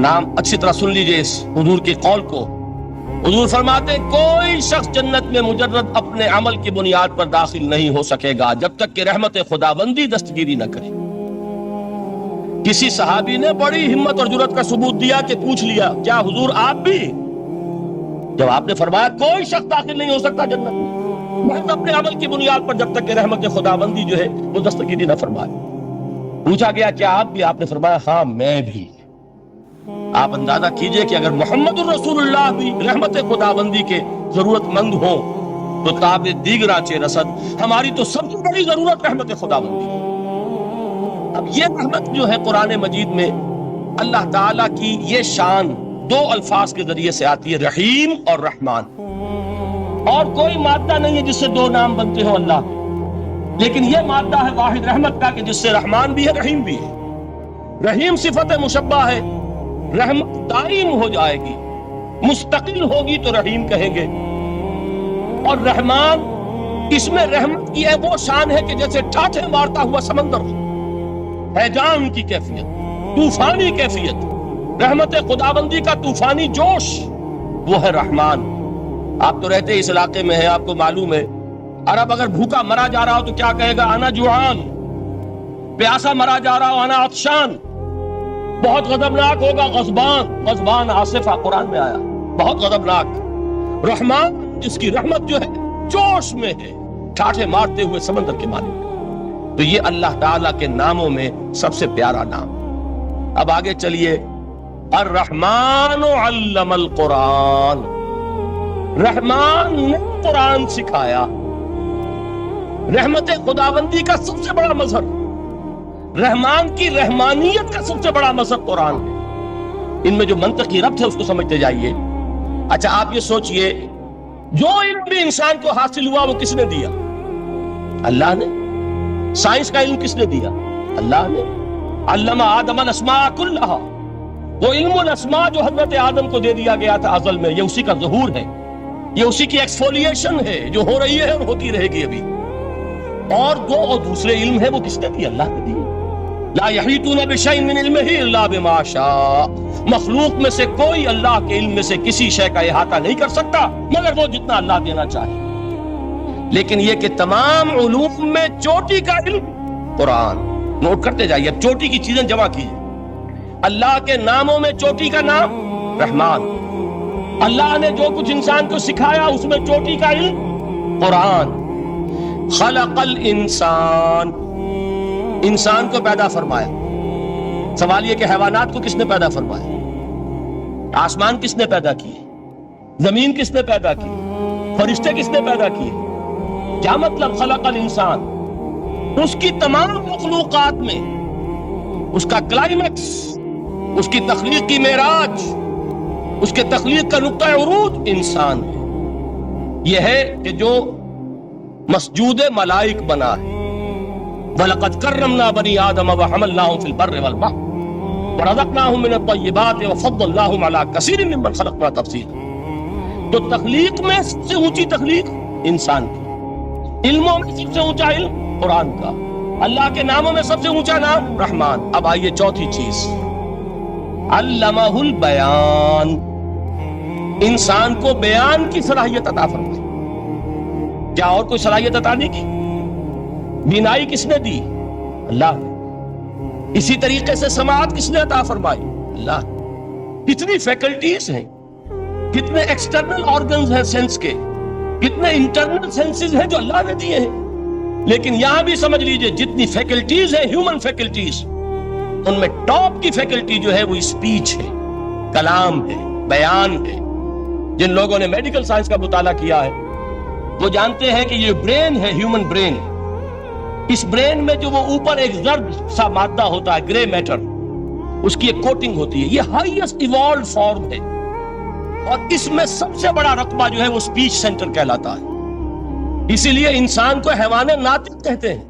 نام اچھی طرح سن لیجئے اس حضور کی قول کو۔ حضور فرماتے ہیں کوئی شخص جنت میں مجرد اپنے عمل کی بنیاد پر داخل نہیں ہو سکے گا جب تک کہ رحمت خداوندی دستگیری نہ کرے۔ کسی صحابی نے بڑی ہمت اور جرأت کا ثبوت دیا کہ پوچھ لیا کیا حضور آپ بھی؟ جب آپ نے فرمایا کوئی شخص داخل نہیں ہو سکتا جنت میں محض اپنے عمل کی بنیاد پر جب تک کہ رحمت خداوندی جو ہے وہ دستگیری نہ فرمائے۔ پوچھا گیا کیا آپ بھی؟ آپ نے فرمایا ہاں میں بھی۔ آپ اندازہ کیجئے کہ اگر محمد الرسول اللہ بھی رحمت خداوندی کے ضرورت مند ہوں تو تاب دیگرہ چہ رسد، ہماری تو سب سے بڑی ضرورت رحمت خداوندی۔ اب یہ رحمت جو ہے قرآن مجید میں اللہ تعالیٰ کی یہ شان 2 الفاظ کے ذریعے سے آتی ہے، رحیم اور رحمان۔ اور کوئی مادہ نہیں ہے جس سے 2 نام بنتے ہوں اللہ کے، لیکن یہ مادہ ہے واحد رحمت کا کہ جس سے رحمان بھی ہے رحیم بھی ہے۔ رحیم صفت مشبہ ہے، رحمت دائم ہو جائے گی، مستقل ہوگی تو رحیم کہیں گے، اور رحمان اس میں رحمت کی ہے وہ شان ہے کہ جیسے ٹھاٹھے مارتا ہوا سمندر ہو، ہیجان کی کیفیت، طوفانی کیفیت، رحمت خداوندی کا طوفانی جوش، وہ ہے رحمان۔ آپ تو رہتے اس علاقے میں ہیں، آپ کو معلوم ہے عرب اگر بھوکا مرا جا رہا ہو تو کیا کہے گا؟ انا جوعان۔ پیاسا مرا جا رہا ہو انا عطشان۔ بہت غضبناک ہوگا غضبان، غضبان آصفہ قرآن میں آیا، بہت غضبناک۔ رحمان جس کی رحمت جو ہے جوش میں ہے، ٹھاٹھے مارتے ہوئے سمندر کے مالک۔ تو یہ اللہ تعالیٰ کے ناموں میں سب سے پیارا نام۔ اب آگے چلیے، الرحمن علم القرآن، رحمان نے قرآن سکھایا۔ رحمت خداوندی کا سب سے بڑا مظہر، رحمان کی رحمانیت کا سب سے بڑا مظہر قرآن ہے۔ ان میں جو منطقی ربط ہے اس کو سمجھتے جائیے۔ اچھا آپ یہ سوچئے جو علم بھی انسان کو حاصل ہوا وہ کس نے دیا؟ اللہ نے۔ سائنس کا علم کس نے دیا؟ اللہ نے۔ علم آدم الاسماء کلھا، وہ علم الاسماء جو حضرت آدم کو دے دیا گیا تھا ازل میں، یہ اسی کا ظہور ہے، یہ اسی کی ایکسفولیشن ہے جو ہو رہی ہے اور ہوتی رہے گی ابھی۔ اور دوسرے علم ہے وہ کس نے دی؟ اللہ نے دی۔ لا یحیطون بشیء من علمہ الا بما شاء، مخلوق میں سے کوئی اللہ کے علم میں سے کسی شے کا احاطہ نہیں کر سکتا مگر وہ جتنا اللہ دینا چاہے۔ لیکن یہ کہ تمام علوم میں چوٹی کا علم قرآن، نوٹ کرتے جائیے، اب چوٹی کی چیزیں جمع کیجیے۔ اللہ کے ناموں میں چوٹی کا نام رحمان، اللہ نے جو کچھ انسان کو سکھایا اس میں چوٹی کا علم قرآن۔ خلق الانسان، انسان کو پیدا فرمایا۔ سوال یہ کہ حیوانات کو کس نے پیدا فرمایا؟ آسمان کس نے پیدا کیے؟ زمین کس نے پیدا کی؟ فرشتے کس نے پیدا کیے؟ کیا مطلب خلق الانسان؟ اس کی تمام مخلوقات میں اس کا کلائمیکس، اس کی تخلیق کی معراج، اس کے تخلیق کا نقطہ عروج انسان ہے۔ یہ ہے کہ جو مسجود ملائک بنا ہے۔ وَلَقَدْ كَرَّمْنَا بَنِي آدَمَ وَحَمَلْنَاهُمْ فِي الْبَرِّ وَالْبَحْرِ وَرَزَقْنَاهُمْ مِنَ الطَّيِّبَاتِ وَفَضَّلْنَاهُمْ عَلَى كَثِيرٍ مِّمَّنْ خَلَقْنَا تَفْضِيلًا۔ تو تخلیق میں سب سے اونچی تخلیق انسان کی، علموں میں سب سے اونچا علم قرآن کا۔ اللہ کے ناموں میں سب سے اونچا نام رحمان۔ اب آئیے چوتھی چیز، علمہ البیان، انسان کو بیان کی صلاحیت عطا فرمائی۔ کیا اور کوئی صلاحیت عطا نہیں کی؟ بینائی کس نے دی؟ اللہ نے۔ اسی طریقے سے سماعت کس نے عطا فرمائی؟ اللہ نے۔ کتنی فیکلٹیز ہیں، کتنے ایکسٹرنل آرگنز ہیں سینس کے، کتنے انٹرنل سینسز ہیں جو اللہ نے دیے ہیں۔ لیکن یہاں بھی سمجھ لیجئے جتنی فیکلٹیز ہیں ہیومن فیکلٹیز، ان میں ٹاپ کی فیکلٹی جو ہے وہ اسپیچ ہے، کلام ہے، بیان ہے۔ جن لوگوں نے میڈیکل سائنس کا مطالعہ کیا ہے وہ جانتے ہیں کہ یہ برین ہے، ہیومن برین، اس برین میں جو وہ اوپر ایک زرد سا مادہ ہوتا ہے، گرے میٹر، اس کی ایک کوٹنگ ہوتی ہے، یہ ہائیسٹ ایوالوڈ فارم ہے، اور اس میں سب سے بڑا رقبہ جو ہے وہ اسپیچ سینٹر کہلاتا ہے۔ اسی لیے انسان کو حیوان ناطق کہتے ہیں۔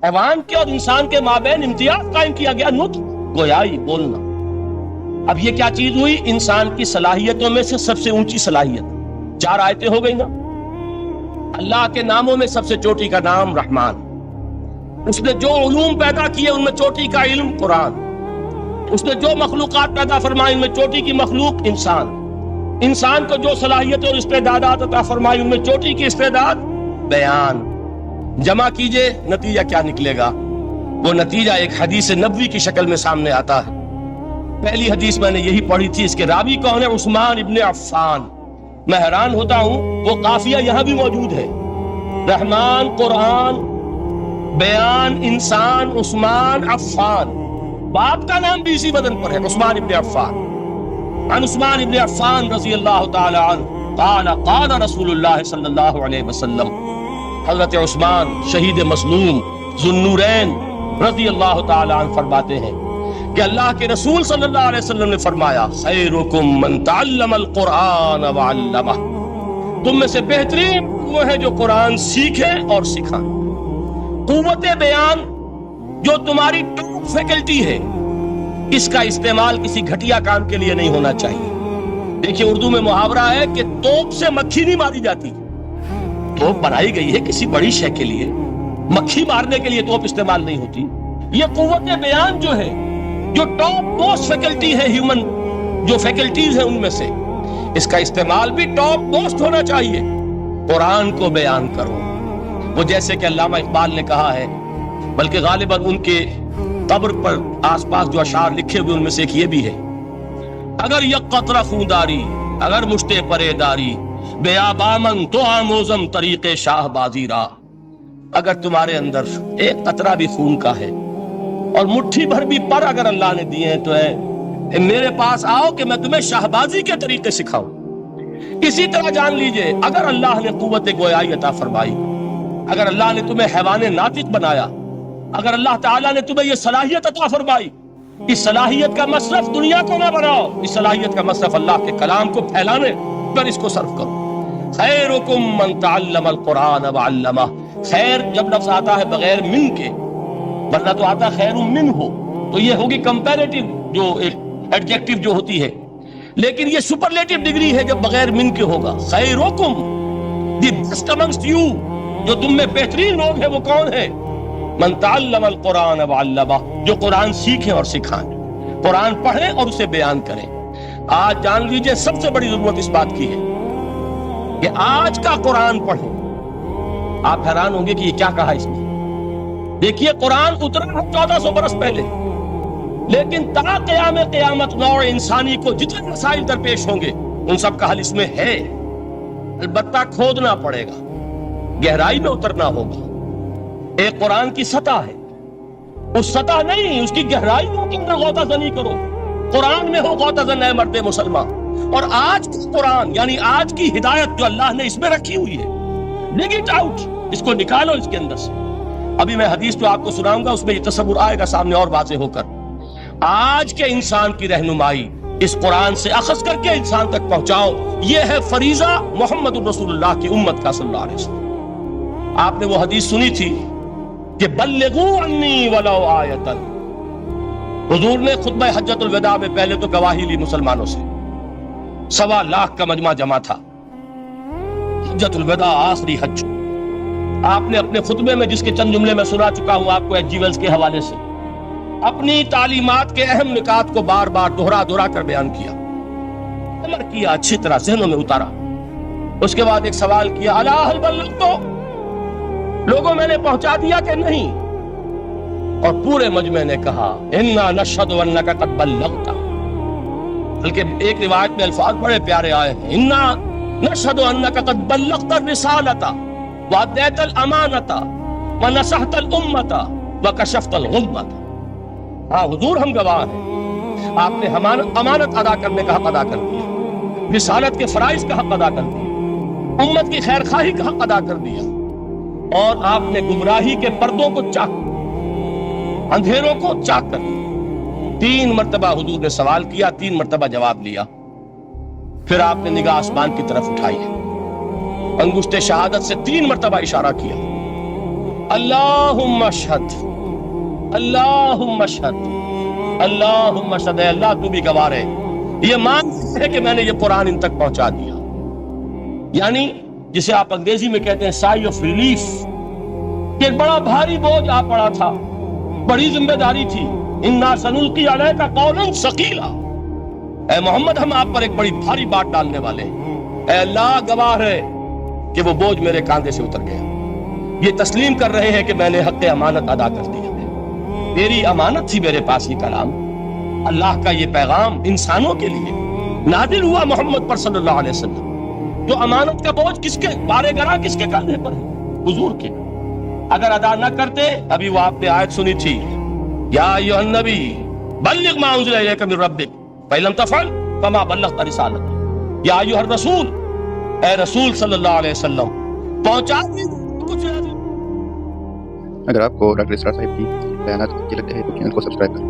حیوان کے اور انسان کے مابین امتیاز قائم کیا گیا، نطق، گویائی، بولنا۔ اب یہ کیا چیز ہوئی؟ انسان کی صلاحیتوں میں سے سب سے اونچی صلاحیت۔ 4 آیتیں ہو گئی نا۔ اللہ کے ناموں میں سب سے چوٹی کا نام رحمان، اس نے جو علوم پیدا کیے ان میں چوٹی کا علم قرآن، اس نے جو مخلوقات پیدا فرمائی ان میں چوٹی کی مخلوق انسان، انسان کو جو صلاحیتیں اور استعدادات عطا فرمائی ان میں چوٹی کی استعداد بیان۔ جمع کیجئے نتیجہ کیا نکلے گا؟ وہ نتیجہ ایک حدیث نبوی کی شکل میں سامنے آتا ہے۔ پہلی حدیث میں نے یہی پڑھی تھی، اس کے راوی کون ہے؟ عثمان ابن عفان۔ میں حیران ہوتا ہوں وہ قافیہ یہاں بھی موجود ہے، رحمان، قرآن، بیان، انسان، عثمان، عفان، باپ کا نام بھی اسی وزن پر ہے، عثمان ابن عفان۔ عن عثمان ابن عفان رضی اللہ تعالی عنہ قال قال رسول اللہ صلی اللہ علیہ وسلم، حضرت عثمان شہید مظلوم ذو النورین رضی اللہ تعالی عنہ فرماتے ہیں کہ اللہ کے رسول صلی اللہ علیہ وسلم نے فرمایا، خیرکم من تعلم القرآن وعلمہ، تم میں سے بہترین وہ ہے جو قرآن سیکھے اور سکھائے۔ قوت بیان جو تمہاری ٹاپ فیکلٹی ہے، اس کا استعمال کسی گھٹیا کام کے لیے نہیں ہونا چاہیے۔ دیکھیے اردو میں محاورہ ہے کہ توپ سے مکھی نہیں ماری جاتی۔ توپ بنائی گئی ہے کسی بڑی شے کے لیے، مکھی مارنے کے لیے توپ استعمال نہیں ہوتی۔ یہ قوت بیان جو ہے، جو ٹاپ موسٹ فیکلٹی ہے ہیومن، جو فیکلٹیز ہیں ان میں سے، اس کا استعمال بھی ٹاپ موسٹ ہونا چاہیے۔ قرآن کو بیان کرو، وہ جیسے کہ علامہ اقبال نے کہا ہے، بلکہ غالباً ان کے قبر پر آس پاس جو اشعار لکھے ہوئے ان میں سے ایک یہ بھی ہے، اگر یک قطرہ خونداری، اگر مشتے پرے داری، بیابامن تو آموزم طریق شاہ بازی را، اگر تمہارے اندر ایک قطرہ بھی خون کا ہے اور مٹھی بھر بھی پر اگر اللہ نے دیے ہیں تو ہے میرے پاس آؤ کہ میں تمہیں شہبازی کے طریقے سکھاؤں۔ اسی طرح جان لیجئے اگر اللہ نے قوت گویائی عطا فرمائی، اگر اللہ نے تمہیں حیوان ناطق بنایا، اگر اللہ تعالیٰ نے تمہیں یہ صلاحیت عطا فرمائی، اس صلاحیت کا مصرف دنیا کو نہ بناؤ، اس صلاحیت کا مصرف اللہ کے کلام کو پھیلانے پر اس کو صرف کرو۔ خیرکم من تعلم القرآن وعلمہ، خیر جب لفظ آتا ہے بغیر من کے، ورنہ تو آتا خیر من ہو تو یہ ہوگی کمپیریٹیو جو ایک ایڈجیکٹیو جو ہوتی ہے، لیکن یہ سپرلیٹیو ڈگری ہے جب بغیر من کے ہوگا۔ خیرکم، دی بیسٹ امنگسٹ یو، جو تم میں بہترین لوگ ہیں وہ کون ہیں؟ من تعلم القرآن وعلمہ، جو قرآن سیکھیں اور سکھائیں، قرآن پڑھیں اور اسے بیان کریں۔ آج جان لیجئے سب سے بڑی ضرورت اس بات کی ہے کہ آج کا قرآن پڑھیں۔ آپ حیران ہوں گے کہ یہ کیا کہا اس نے۔ دیکھیے قرآن اترا ہے 1400 برس پہلے، لیکن تا قیام قیامت نوع انسانی کو جتنے مسائل درپیش ہوں گے ان سب کا حل اس میں ہے، البتہ کھودنا پڑے گا، گہرائی میں اترنا ہوگا۔ ایک قرآن کی سطح ہے، اس سطح نہیں، اس کی گہرائی میں کے اندر غوطہ زنی کرو۔ قرآن میں ہو غوطہ زن اے مرد مسلمان، اور آج کا قرآن یعنی آج کی ہدایت جو اللہ نے اس میں رکھی ہوئی ہے، ڈگ اٹ آؤٹ، اس کو نکالو اس کے اندر سے۔ ابھی میں حدیث جو آپ کو سناؤں گا اس میں یہ تصور آئے گا سامنے اور واضح ہو کر۔ آج کے انسان کی رہنمائی اس قرآن سے اخذ کر کے انسان تک پہنچاؤ، یہ ہے فریضہ محمد الرسول اللہ کی امت کا صلی اللہ علیہ وسلم۔ آپ نے وہ حدیث سنی تھی کہ بلغوا عنی ولو آیۃ، حضور نے خطبہ حجۃ الوداع میں پہلے تو گواہی لی مسلمانوں سے، 1.25 لاکھ کا مجمع جمع تھا، حجۃ الوداع آخری حج، آپ نے اپنے خطبے میں جس کے چند جملے میں سنا چکا ہوں آپ کو ایجیولز کے حوالے سے اپنی تعلیمات کے اہم نکات کو بار بار دہرا کر بیان کیا، عمل کیا، اچھی طرح ذہنوں میں اتارا۔ اس کے بعد ایک سوال کیا، الا هل بلغت، لوگوں میں نے پہنچا دیا کہ نہیں؟ اور پورے مجمع نے کہا انا نشهد انک قد بلغت، بلکہ ایک روایت میں الفاظ بڑے پیارے آئے ہیں، انا نشهد انک قد بلغت الرسالۃ وادیت الامانۃ ونصحت الامۃ وکشفت الغمۃ۔ ہاں حضور ہم گواہ ہیں، آپ نے امانت ادا کرنے کا حق ادا کر دیا، رسالت کے فرائض کا حق ادا کر دیا، امت کی خیر خواہی کا حق ادا کر دیا، اور آپ نے گمراہی کے پردوں کو چاک، اندھیروں کو چاک کر دیا۔ 3 مرتبہ حضور نے سوال کیا، 3 مرتبہ جواب لیا۔ پھر آپ نے نگاہ آسمان کی طرف اٹھائی، انگشت شہادت سے 3 مرتبہ اشارہ کیا، اللہم اشہد، اللہم اشہد، اللہم اشہد، اے اللہ تو بھی گواہ ہے، یہ مانتے ہے کہ میں نے یہ قرآن ان تک پہنچا دیا۔ یعنی جسے آپ انگریزی میں کہتے ہیں سائی آف ریلیف، کہ ایک بڑا بھاری بوجھ آ پڑا تھا، بڑی ذمہ داری تھی، انا سنلقی علیک قولا ثقیلا، اے محمد ہم آپ پر ایک بڑی بھاری بات ڈالنے والے ہیں۔ اے اللہ گواہ ہے کہ وہ بوجھ میرے کاندھے سے اتر گیا، یہ تسلیم کر رہے ہیں کہ میں نے حق امانت ادا کر دیا، تیری امانت تھی میرے پاس یہ کلام، اللہ کا یہ پیغام انسانوں کے لیے نازل ہوا محمد پر صلی اللہ علیہ وسلم، جو امانت کا بوجھ کس کے بارے گرا، کس کے کاندھے پر ہے؟ حضور کے۔ اگر ادا نہ کرتے، ابھی وہ آپ نے آیت سنی تھی، یا ایھا النبی بلغ ما انزل الیک من ربک فإن لم تفعل فما بلغت رسالتہ، یا ایھا الرسول، اے رسول صلی اللہ علیہ وسلم پہنچا دیجیے۔ اگر آپ کو ڈاکٹر اسرار صاحب کی بیانات اچھے لگتے ہیں تو چینل کو سبسکرائب کریں۔